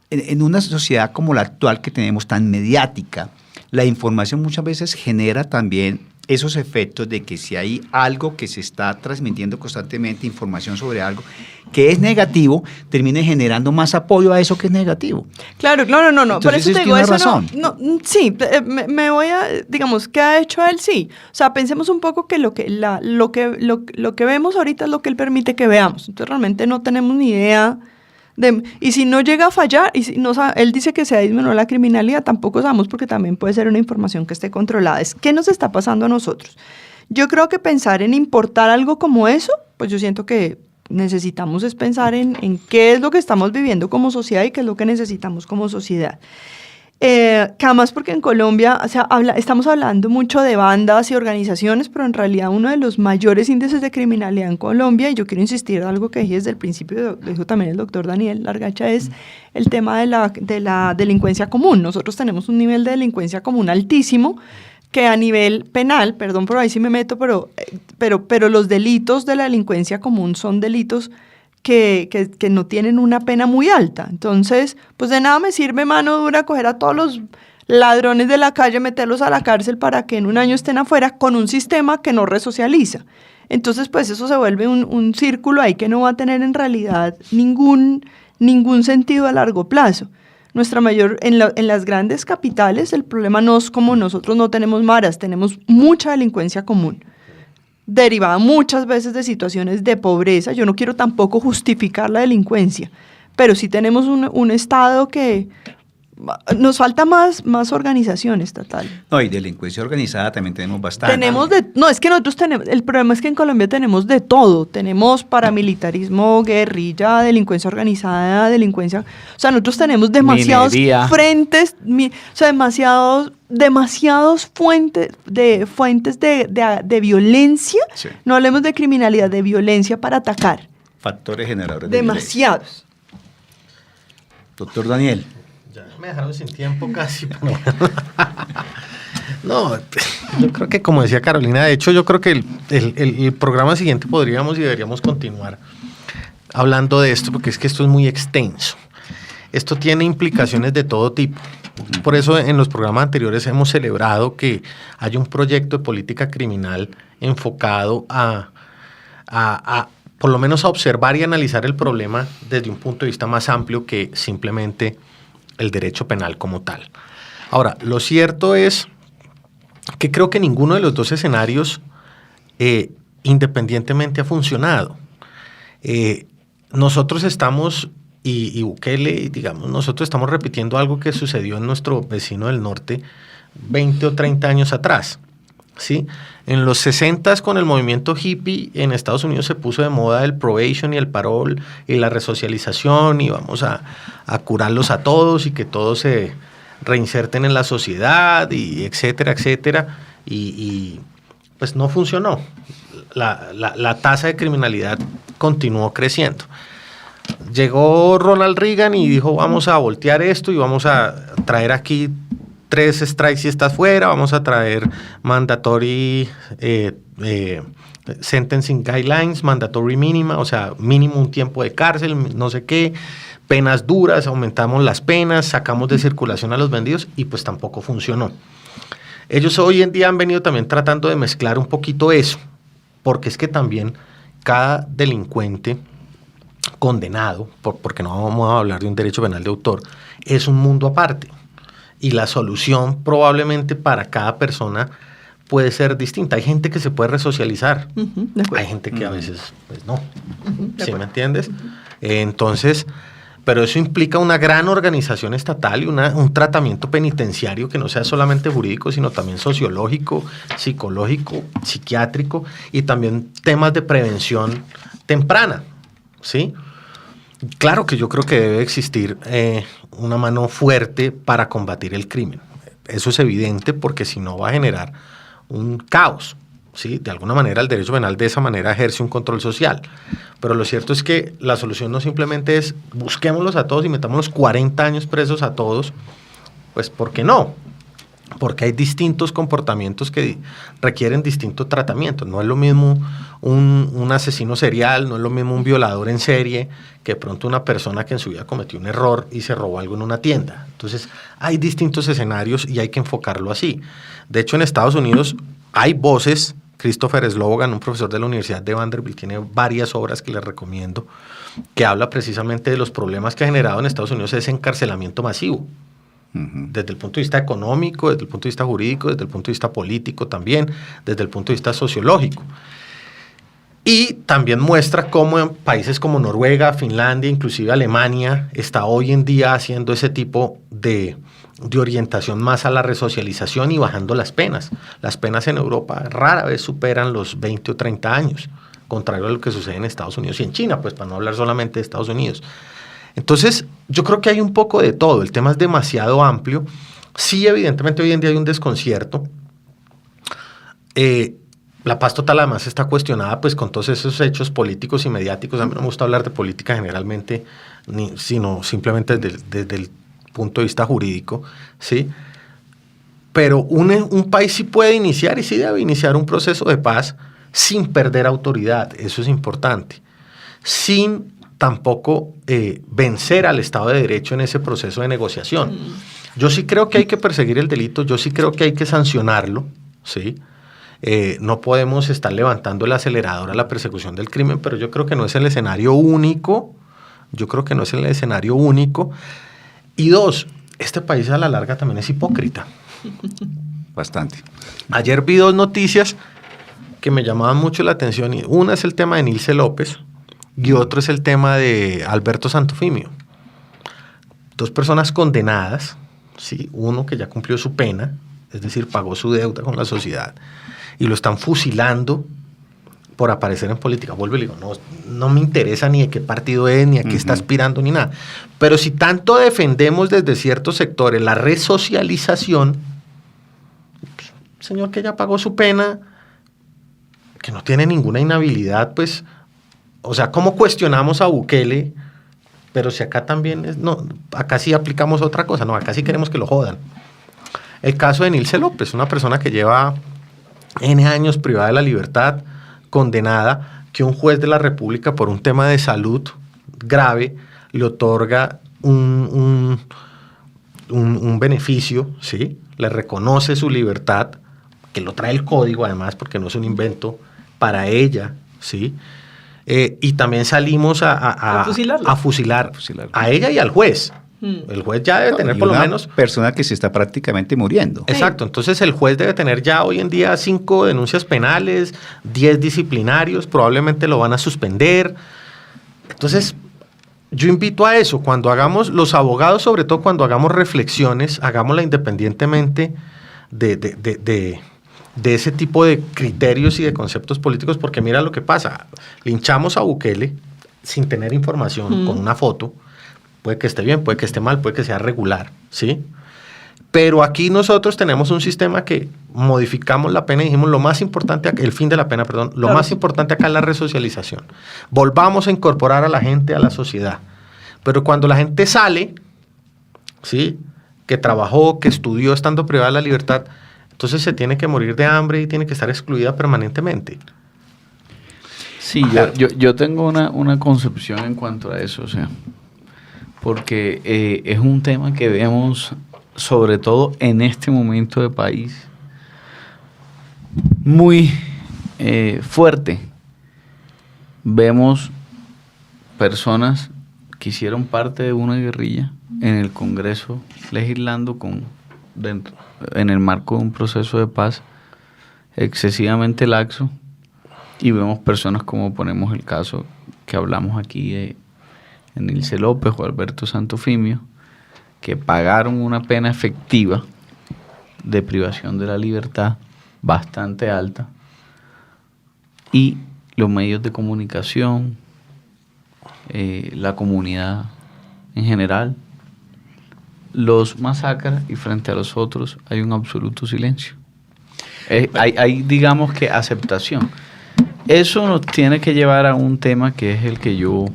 en una sociedad como la actual que tenemos tan mediática, la información muchas veces genera también esos efectos de que si hay algo que se está transmitiendo constantemente, información sobre algo que es negativo, termine generando más apoyo a eso que es negativo. Claro, no. Entonces, Por eso te digo, eso razón. Sí, me voy a, digamos, ¿qué ha hecho él? Sí. O sea, pensemos un poco que lo que vemos ahorita es lo que él permite que veamos. Entonces realmente no tenemos ni idea y si no llega a fallar, y si no, él dice que se ha disminuido la criminalidad, tampoco sabemos, porque también puede ser una información que esté controlada. ¿Qué nos está pasando a nosotros? Yo creo que pensar en importar algo como eso, pues yo siento que necesitamos es pensar en qué es lo que estamos viviendo como sociedad y qué es lo que necesitamos como sociedad. Que además, porque en Colombia, o sea, estamos hablando mucho de bandas y organizaciones, pero en realidad uno de los mayores índices de criminalidad en Colombia, y yo quiero insistir en algo que dije desde el principio, lo dijo también el doctor Daniel Largacha, es el tema de la delincuencia común. Nosotros tenemos un nivel de delincuencia común altísimo, que a nivel penal, perdón por ahí sí me meto, pero los delitos de la delincuencia común son delitos que no tienen una pena muy alta. Entonces, pues de nada me sirve mano dura coger a todos los ladrones de la calle, meterlos a la cárcel para que en un año estén afuera con un sistema que no resocializa. Entonces, pues eso se vuelve un círculo ahí que no va a tener en realidad ningún sentido a largo plazo. En las grandes capitales el problema no es como nosotros no tenemos maras, tenemos mucha delincuencia común, derivada muchas veces de situaciones de pobreza. Yo no quiero tampoco justificar la delincuencia, pero sí tenemos un Estado que nos falta más organización estatal. No, y delincuencia organizada también tenemos bastante. Es que nosotros tenemos, el problema es que en Colombia tenemos de todo. Tenemos paramilitarismo, guerrilla, delincuencia organizada, o sea, nosotros tenemos demasiados frentes, o sea, demasiados fuentes de violencia. Sí. No hablemos de criminalidad, de violencia para atacar. Factores generadores de demasiados. Violencia. Doctor Daniel. Ya me dejaron sin tiempo casi. Pero no, yo creo que, como decía Carolina, de hecho yo creo que el programa siguiente podríamos y deberíamos continuar hablando de esto, porque es que esto es muy extenso. Esto tiene implicaciones de todo tipo. Por eso en los programas anteriores hemos celebrado que hay un proyecto de política criminal enfocado a por lo menos a observar y analizar el problema desde un punto de vista más amplio que simplemente el derecho penal como tal. Ahora, lo cierto es que creo que ninguno de los dos escenarios independientemente ha funcionado. Nosotros estamos, y Bukele, digamos, nosotros estamos repitiendo algo que sucedió en nuestro vecino del norte 20 o 30 años atrás, ¿sí? En los 60s, con el movimiento hippie, en Estados Unidos se puso de moda el probation y el parole y la resocialización, y vamos a curarlos a todos y que todos se reinserten en la sociedad, y etcétera, etcétera, y pues no funcionó. La tasa de criminalidad continuó creciendo. Llegó Ronald Reagan y dijo: vamos a voltear esto y vamos a traer aquí 3 strikes y estás fuera, vamos a traer mandatory sentencing guidelines, mandatory mínima, o sea, mínimo un tiempo de cárcel, no sé qué, penas duras, aumentamos las penas, sacamos de circulación a los vendidos, y pues tampoco funcionó. Ellos hoy en día han venido también tratando de mezclar un poquito eso, porque es que también cada delincuente condenado, porque no vamos a hablar de un derecho penal de autor, es un mundo aparte. Y la solución probablemente para cada persona puede ser distinta. Hay gente que se puede resocializar. Hay gente que a veces pues no. ¿Sí me entiendes? Entonces, pero eso implica una gran organización estatal y un tratamiento penitenciario que no sea solamente jurídico, sino también sociológico, psicológico, psiquiátrico y también temas de prevención temprana, ¿sí? Claro que yo creo que debe existir una mano fuerte para combatir el crimen. Eso es evidente porque si no va a generar un caos, ¿sí? De alguna manera el derecho penal de esa manera ejerce un control social. Pero lo cierto es que la solución no simplemente es busquémoslos a todos y metámoslos 40 años presos a todos. Pues ¿por qué no? Porque hay distintos comportamientos que requieren distinto tratamiento. No es lo mismo un asesino serial, no es lo mismo un violador en serie, que de pronto una persona que en su vida cometió un error y se robó algo en una tienda. Entonces, hay distintos escenarios y hay que enfocarlo así. De hecho, en Estados Unidos hay voces. Christopher Slobodan, un profesor de la Universidad de Vanderbilt, tiene varias obras que les recomiendo, que habla precisamente de los problemas que ha generado en Estados Unidos ese encarcelamiento masivo. Desde el punto de vista económico, desde el punto de vista jurídico, desde el punto de vista político también, desde el punto de vista sociológico. Y también muestra cómo en países como Noruega, Finlandia, inclusive Alemania, está hoy en día haciendo ese tipo de orientación más a la resocialización y bajando las penas. Las penas en Europa rara vez superan los 20 o 30 años, contrario a lo que sucede en Estados Unidos y en China, pues para no hablar solamente de Estados Unidos. Entonces, yo creo que hay un poco de todo. El tema es demasiado amplio. Sí, evidentemente, hoy en día hay un desconcierto. La paz total, además, está cuestionada pues, con todos esos hechos políticos y mediáticos. A mí no me gusta hablar de política generalmente, sino simplemente desde el punto de vista jurídico, ¿sí? Pero un país sí puede iniciar y sí debe iniciar un proceso de paz sin perder autoridad. Eso es importante. Sin tampoco vencer al Estado de Derecho en ese proceso de negociación. Yo sí creo que hay que perseguir el delito, yo sí creo que hay que sancionarlo, ¿sí? No podemos estar levantando el acelerador a la persecución del crimen, pero yo creo que no es el escenario único, Y dos, este país a la larga también es hipócrita. Bastante. Ayer vi dos noticias que me llamaban mucho la atención, y una es el tema de Nilce López, y otro es el tema de Alberto Santofimio. Dos personas condenadas, ¿sí? Uno que ya cumplió su pena, es decir, pagó su deuda con la sociedad, y lo están fusilando por aparecer en política. Vuelvo y le digo, no me interesa ni de qué partido es, ni a qué está aspirando, ni nada. Pero si tanto defendemos desde ciertos sectores la resocialización, señor que ya pagó su pena, que no tiene ninguna inhabilidad, pues... O sea, ¿cómo cuestionamos a Bukele? Pero si acá también acá sí aplicamos otra cosa, no, acá sí queremos que lo jodan. El caso de Nilce López, una persona que lleva N años privada de la libertad, condenada, que un juez de la República por un tema de salud grave le otorga un beneficio, ¿sí? Le reconoce su libertad, que lo trae el código además, porque no es un invento para ella, ¿sí? Y también salimos a fusilar a ella y al juez. El juez ya debe tener por lo menos... persona que se está prácticamente muriendo. Exacto, entonces el juez debe tener ya hoy en día 5 denuncias penales, 10 disciplinarios, probablemente lo van a suspender. Entonces, yo invito a eso, cuando hagamos, los abogados, sobre todo cuando hagamos reflexiones, hagámosla independientemente de ese tipo de criterios y de conceptos políticos, porque mira lo que pasa, linchamos a Bukele sin tener información, con una foto, puede que esté bien, puede que esté mal, puede que sea regular, ¿sí? Pero aquí nosotros tenemos un sistema que modificamos la pena y dijimos lo más importante, el fin de la pena, perdón, lo más importante acá es la resocialización. Volvamos a incorporar a la gente a la sociedad. Pero cuando la gente sale, ¿sí? Que trabajó, que estudió estando privada de la libertad, entonces se tiene que morir de hambre y tiene que estar excluida permanentemente. Sí, yo tengo una concepción en cuanto a eso, o sea, porque es un tema que vemos sobre todo en este momento de país muy fuerte. Vemos personas que hicieron parte de una guerrilla en el Congreso legislando en el marco de un proceso de paz excesivamente laxo, y vemos personas como ponemos el caso que hablamos aquí Nilce López o Alberto Santofimio, que pagaron una pena efectiva de privación de la libertad bastante alta, y los medios de comunicación, la comunidad en general, los masacra, y frente a los otros hay un absoluto silencio. Hay, digamos que, aceptación. Eso nos tiene que llevar a un tema que es el que yo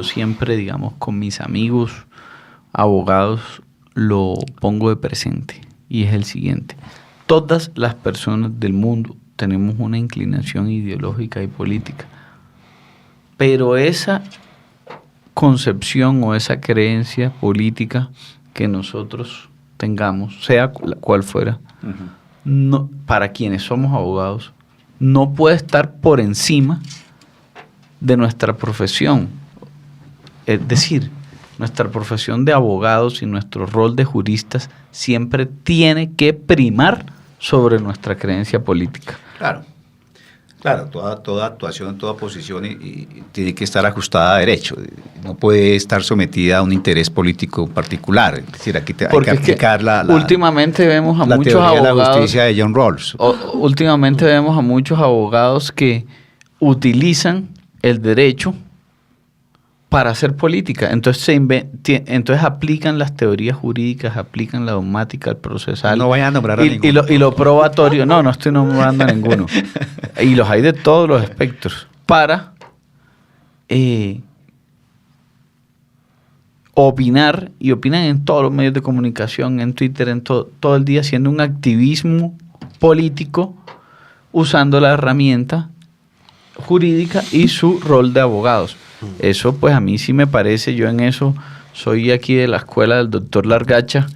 siempre, digamos, con mis amigos abogados lo pongo de presente, y es el siguiente: todas las personas del mundo tenemos una inclinación ideológica y política, pero esa concepción o esa creencia política que nosotros tengamos, sea cual fuera, no, para quienes somos abogados, no puede estar por encima de nuestra profesión. Es decir, nuestra profesión de abogados y nuestro rol de juristas siempre tiene que primar sobre nuestra creencia política. Claro, toda actuación, toda posición y tiene que estar ajustada a derecho. No puede estar sometida a un interés político particular. Es decir, aquí hay que aplicar últimamente vemos a la muchos teoría abogados, de la justicia de John Rawls. Últimamente vemos a muchos abogados que utilizan el derecho para hacer política. Entonces entonces aplican las teorías jurídicas, aplican la dogmática, el procesal. No vayan a nombrar a ninguno. Y lo probatorio. No estoy nombrando a ninguno. Y los hay de todos los espectros. Para opinar, y opinan en todos los medios de comunicación, en Twitter, en todo el día, haciendo un activismo político, usando la herramienta jurídica y su rol de abogados. Eso, pues, a mí sí me parece, yo en eso soy aquí de la escuela del doctor Largacha,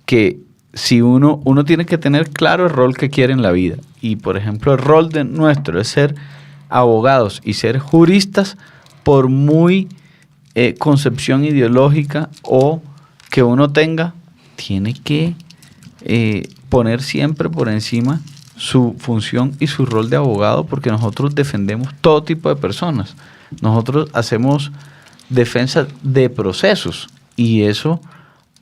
que si uno tiene que tener claro el rol que quiere en la vida. Y, por ejemplo, el rol de nuestro es ser abogados y ser juristas, por muy concepción ideológica o que uno tenga, tiene que poner siempre por encima su función y su rol de abogado, porque nosotros defendemos todo tipo de personas. Nosotros hacemos defensa de procesos, y eso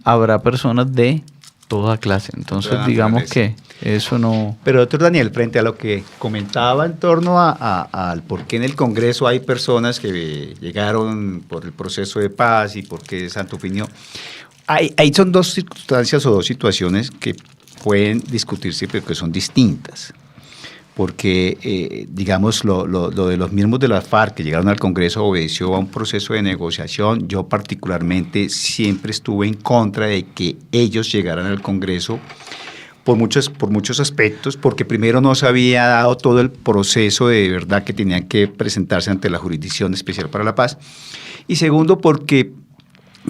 habrá personas de toda clase. Entonces, digamos que eso no... Pero, doctor Daniel, frente a lo que comentaba en torno al por qué en el Congreso hay personas que llegaron por el proceso de paz y por qué Santofimio, ahí son dos circunstancias o dos situaciones que pueden discutirse, pero que son distintas. Porque, digamos, lo de los miembros de la FARC que llegaron al Congreso obedeció a un proceso de negociación. Yo particularmente siempre estuve en contra de que ellos llegaran al Congreso por muchos aspectos, porque primero no se había dado todo el proceso de verdad que tenían que presentarse ante la Jurisdicción Especial para la Paz, y segundo porque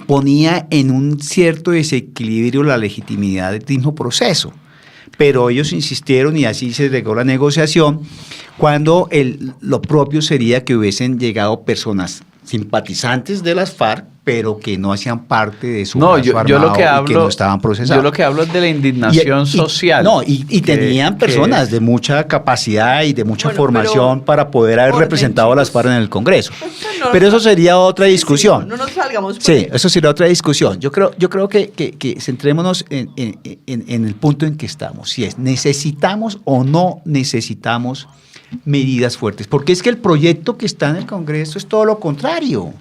ponía en un cierto desequilibrio la legitimidad del mismo proceso. Pero ellos insistieron y así se llegó la negociación, cuando lo propio sería que hubiesen llegado personas simpatizantes de las FARC, pero que no hacían parte de su brazo armado y que no estaban procesados. Yo lo que hablo es de la indignación social. Y tenían personas de mucha capacidad y de mucha formación para poder haber representado a las FARC en el Congreso. Pero eso sería otra discusión. No nos salgamos. Sí, eso sería otra discusión. Yo creo que centrémonos en el punto en que estamos. Si es, ¿necesitamos o no necesitamos medidas fuertes? Porque es que el proyecto que está en el Congreso es todo lo contrario.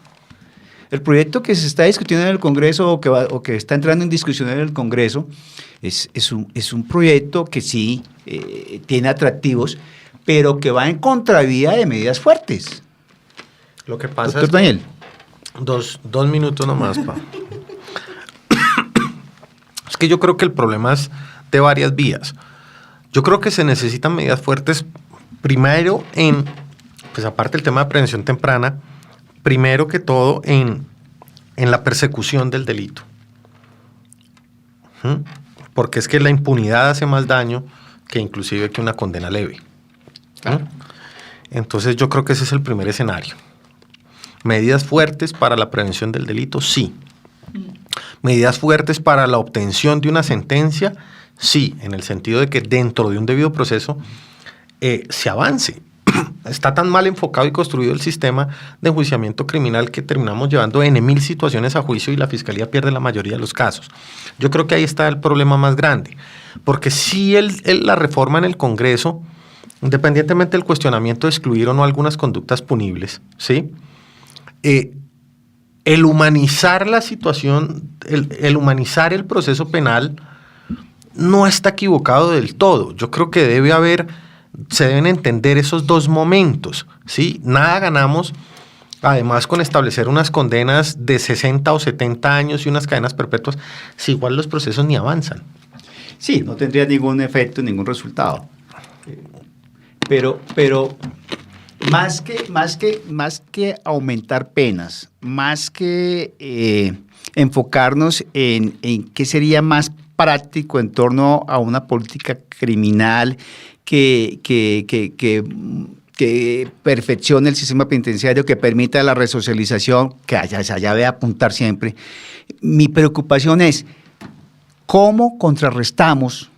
El proyecto que se está discutiendo en el Congreso o que está entrando en discusión en el Congreso es un proyecto que sí tiene atractivos, pero que va en contravía de medidas fuertes. Lo que pasa Doctor Daniel. Dos minutos nomás, pa. Es que yo creo que el problema es de varias vías. Yo creo que se necesitan medidas fuertes, primero pues aparte del tema de prevención temprana, primero que todo en la persecución del delito. Porque es que la impunidad hace más daño que inclusive que una condena leve. Entonces yo creo que ese es el primer escenario. Medidas fuertes para la prevención del delito, sí. Medidas fuertes para la obtención de una sentencia, sí, en el sentido de que dentro de un debido proceso se avance. está tan mal enfocado y construido el sistema de enjuiciamiento criminal que terminamos llevando N mil situaciones a juicio y la fiscalía pierde la mayoría de los casos. Yo creo que ahí está el problema más grande, porque si la reforma en el Congreso, independientemente del cuestionamiento de excluir o no algunas conductas punibles, ¿sí? El humanizar la situación, el humanizar el proceso penal no está equivocado del todo. Yo creo que se deben entender esos dos momentos, ¿sí? Nada ganamos, además, con establecer unas condenas de 60 o 70 años y unas cadenas perpetuas, si igual los procesos ni avanzan. Sí, no tendría ningún efecto, ningún resultado. Pero más que aumentar penas, más que enfocarnos en qué sería más práctico en torno a una política criminal que perfeccione el sistema penitenciario, que permita la resocialización, que allá debe apuntar siempre. Mi preocupación es cómo contrarrestamos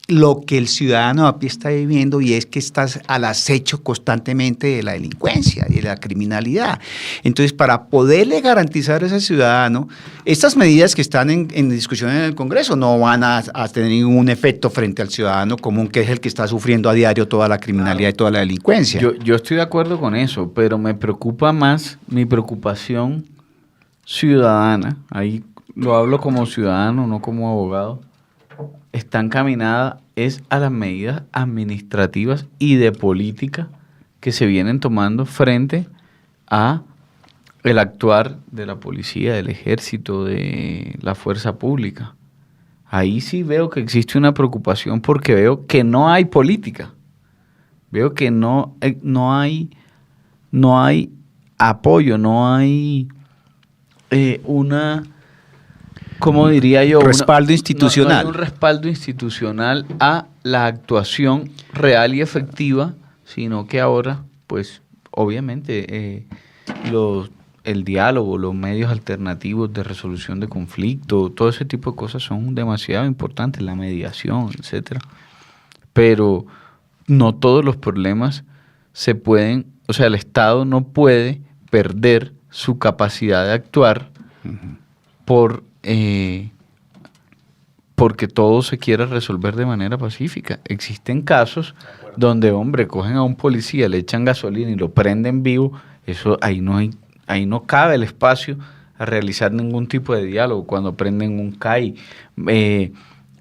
lo que el ciudadano a pie está viviendo, y es que estás al acecho constantemente de la delincuencia y de la criminalidad. Entonces, para poderle garantizar a ese ciudadano, estas medidas que están en discusión en el Congreso no van a tener ningún efecto frente al ciudadano común, que es el que está sufriendo a diario toda la criminalidad y toda la delincuencia. Yo estoy de acuerdo con eso, pero me preocupa más mi preocupación ciudadana. Ahí lo hablo como ciudadano, no como abogado. Está encaminada es a las medidas administrativas y de política que se vienen tomando frente a el actuar de la policía, del ejército, de la fuerza pública. Ahí sí veo que existe una preocupación, porque veo que no hay política. Veo que no hay apoyo, no hay una... ¿Cómo diría yo? Respaldo institucional. No hay un respaldo institucional a la actuación real y efectiva, sino que ahora, pues, obviamente, el diálogo, los medios alternativos de resolución de conflicto, todo ese tipo de cosas son demasiado importantes, la mediación, etcétera. Pero no todos los problemas se pueden, o sea, el Estado no puede perder su capacidad de actuar porque todo se quiere resolver de manera pacífica. Existen casos donde, hombre, cogen a un policía, le echan gasolina y lo prenden vivo. Eso ahí no cabe el espacio a realizar ningún tipo de diálogo. Cuando prenden un CAI,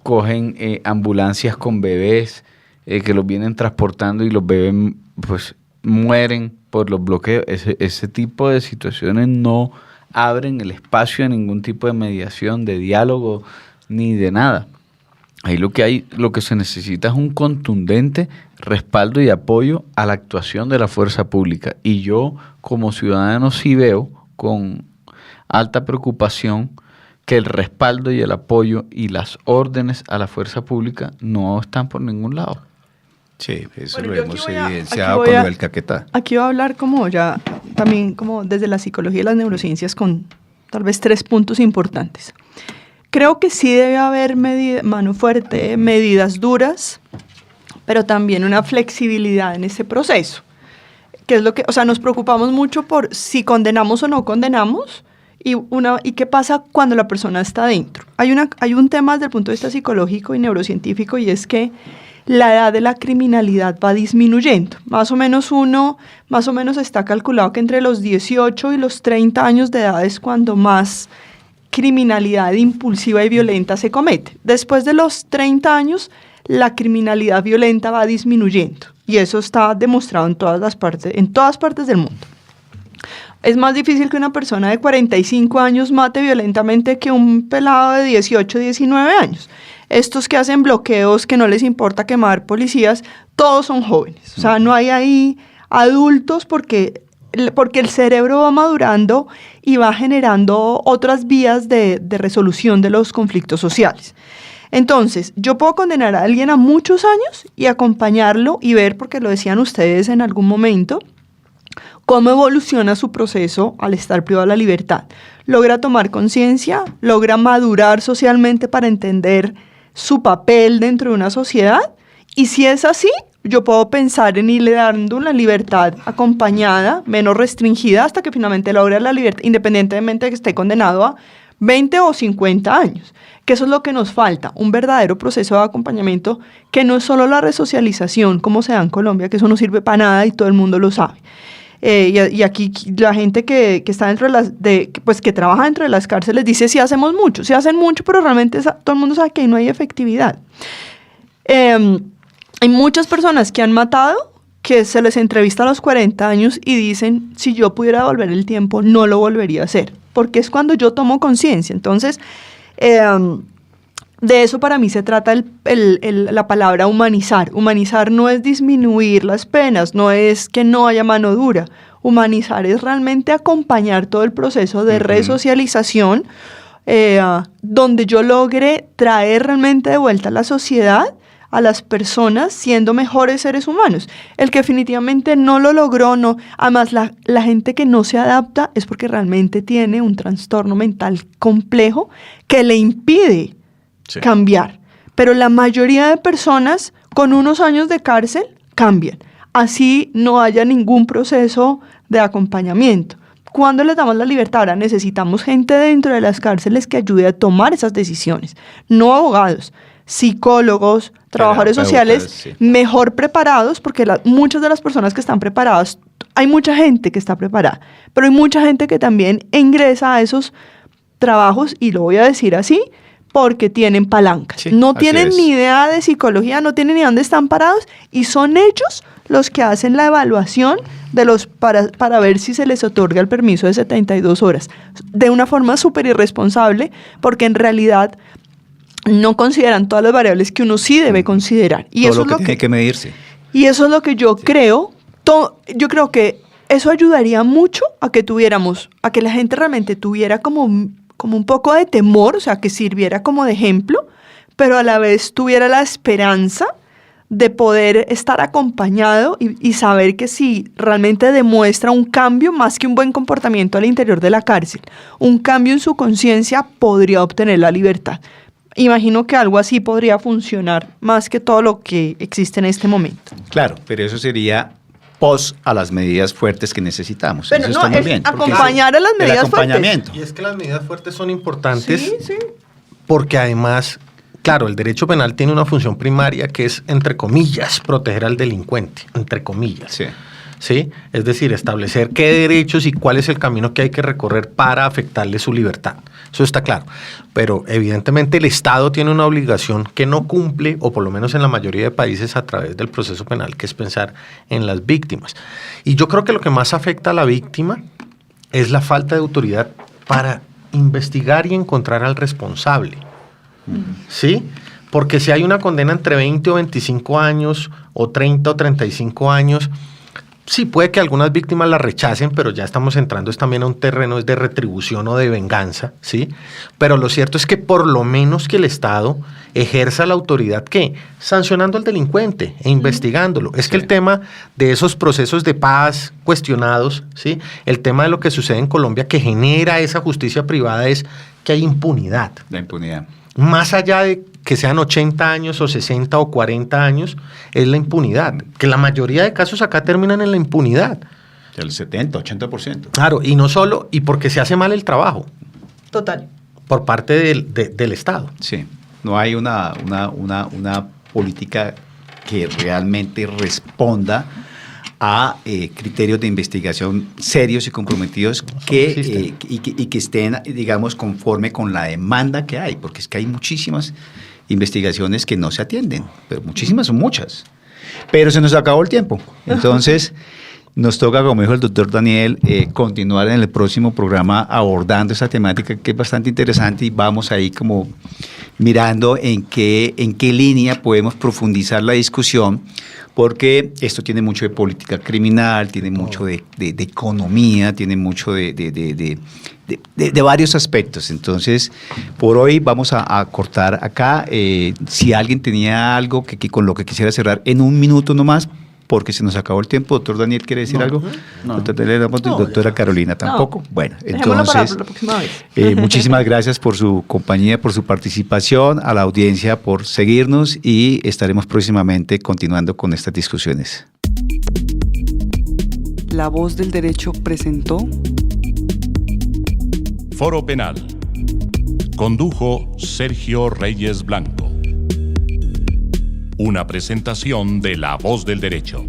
cogen ambulancias con bebés que los vienen transportando y los bebés pues mueren por los bloqueos. Ese tipo de situaciones no abren el espacio a ningún tipo de mediación, de diálogo, ni de nada. Ahí lo que se necesita es un contundente respaldo y apoyo a la actuación de la fuerza pública. Y yo, como ciudadano, sí veo con alta preocupación que el respaldo y el apoyo y las órdenes a la fuerza pública no están por ningún lado. Sí, eso Bueno, lo yo hemos aquí evidenciado voy con a- lo del Caquetá. Aquí voy a hablar como ya también como desde la psicología y las neurociencias con tal vez 3 puntos importantes. Creo que sí debe haber mano fuerte, medidas duras, pero también una flexibilidad en ese proceso. Que es lo que, o sea, nos preocupamos mucho por si condenamos o no condenamos y qué pasa cuando la persona está dentro. Hay un tema desde el punto de vista psicológico y neurocientífico, y es que la edad de la criminalidad va disminuyendo. Más o menos está calculado que entre los 18 y los 30 años de edad es cuando más criminalidad impulsiva y violenta se comete. Después de los 30 años, la criminalidad violenta va disminuyendo, y eso está demostrado en todas partes del mundo. Es más difícil que una persona de 45 años mate violentamente que un pelado de 18, 19 años. Estos que hacen bloqueos, que no les importa quemar policías, todos son jóvenes. O sea, no hay ahí adultos porque el cerebro va madurando y va generando otras vías de resolución de los conflictos sociales. Entonces, yo puedo condenar a alguien a muchos años y acompañarlo y ver, porque lo decían ustedes en algún momento, cómo evoluciona su proceso al estar privado de la libertad. Logra tomar conciencia, logra madurar socialmente para entender su papel dentro de una sociedad, y si es así, yo puedo pensar en irle dando una libertad acompañada, menos restringida, hasta que finalmente logre la libertad, independientemente de que esté condenado a 20 o 50 años. Que eso es lo que nos falta, un verdadero proceso de acompañamiento que no es solo la resocialización, como se da en Colombia, que eso no sirve para nada y todo el mundo lo sabe. Y aquí la gente que está dentro pues que trabaja dentro de las cárceles dice sí hacen mucho, pero realmente todo el mundo sabe que ahí no hay efectividad. Hay muchas personas que han matado, que se les entrevista a los 40 años y dicen, si yo pudiera devolver el tiempo, no lo volvería a hacer, porque es cuando yo tomo conciencia. Entonces, de eso para mí se trata la palabra humanizar. Humanizar no es disminuir las penas, no es que no haya mano dura. Humanizar es realmente acompañar todo el proceso de resocialización, donde yo logre traer realmente de vuelta a la sociedad a las personas siendo mejores seres humanos. El que definitivamente no lo logró, no. Además, la gente que no se adapta es porque realmente tiene un trastorno mental complejo que le impide cambiar. Pero la mayoría de personas con unos años de cárcel cambian. Así no haya ningún proceso de acompañamiento. ¿Cuándo les damos la libertad? Ahora necesitamos gente dentro de las cárceles que ayude a tomar esas decisiones, no abogados, psicólogos, trabajadores sociales, mejor preparados, porque muchas de las personas que están preparadas, hay mucha gente que está preparada, pero hay mucha gente que también ingresa a esos trabajos, y lo voy a decir así, porque tienen palanca. Sí, no tienen ni idea de psicología, no tienen ni dónde están parados, y son ellos los que hacen la evaluación para ver si se les otorga el permiso de 72 horas, de una forma súper irresponsable, porque en realidad no consideran todas las variables que uno sí debe considerar. Y todo eso lo que tiene que medirse. Y eso es lo que yo creo. Yo creo que eso ayudaría mucho a que la gente realmente tuviera como un poco de temor, o sea, que sirviera como de ejemplo, pero a la vez tuviera la esperanza de poder estar acompañado y saber que si realmente demuestra un cambio más que un buen comportamiento al interior de la cárcel, un cambio en su conciencia, podría obtener la libertad. Imagino que algo así podría funcionar más que todo lo que existe en este momento. Claro, pero eso sería pos a las medidas fuertes que necesitamos. Pero eso no, está muy es bien. acompañar a las medidas fuertes. Y es que las medidas fuertes son importantes, sí. Porque además, claro, el derecho penal tiene una función primaria que es, entre comillas, proteger al delincuente, entre comillas. Sí. ¿Sí? Es decir, establecer qué derechos y cuál es el camino que hay que recorrer para afectarle su libertad. Eso está claro. Pero evidentemente el Estado tiene una obligación que no cumple, o por lo menos en la mayoría de países, a través del proceso penal, que es pensar en las víctimas. Y yo creo que lo que más afecta a la víctima es la falta de autoridad para investigar y encontrar al responsable. ¿Sí? Porque si hay una condena entre 20 o 25 años, o 30 o 35 años, sí, puede que algunas víctimas la rechacen, pero ya estamos entrando también a un terreno de retribución o de venganza, ¿sí? Pero lo cierto es que por lo menos que el Estado ejerza la autoridad, ¿qué? Sancionando al delincuente e investigándolo. Es que el tema de esos procesos de paz cuestionados, ¿sí? El tema de lo que sucede en Colombia que genera esa justicia privada es que hay impunidad. La impunidad. Más allá de que sean 80 años o 60 o 40 años, es la impunidad. Que la mayoría de casos acá terminan en la impunidad. El 70, 80%. Claro, y no solo, y porque se hace mal el trabajo. Total. Por parte del Estado. Sí, no hay una política que realmente responda a criterios de investigación serios y comprometidos que estén, digamos, conforme con la demanda que hay, porque es que hay muchísimas investigaciones que no se atienden, pero muchísimas son muchas. Pero se nos acabó el tiempo. Entonces, nos toca, como dijo el doctor Daniel, continuar en el próximo programa abordando esta temática que es bastante interesante, y vamos ahí como mirando en qué línea podemos profundizar la discusión, porque esto tiene mucho de política criminal, tiene mucho de economía, tiene mucho de varios aspectos. Entonces, por hoy vamos a cortar acá. Si alguien tenía algo con lo que quisiera cerrar en un minuto nomás, porque se nos acabó el tiempo. Doctor Daniel, ¿quiere decir algo? No. Doctor Daniel, doctora Carolina, ¿tampoco? Bueno, Dejémoslo para entonces, la próxima vez. muchísimas gracias por su compañía, por su participación, a la audiencia por seguirnos y estaremos próximamente continuando con estas discusiones. La Voz del Derecho presentó Foro Penal. Condujo Sergio Reyes Blanco. Una presentación de La Voz del Derecho.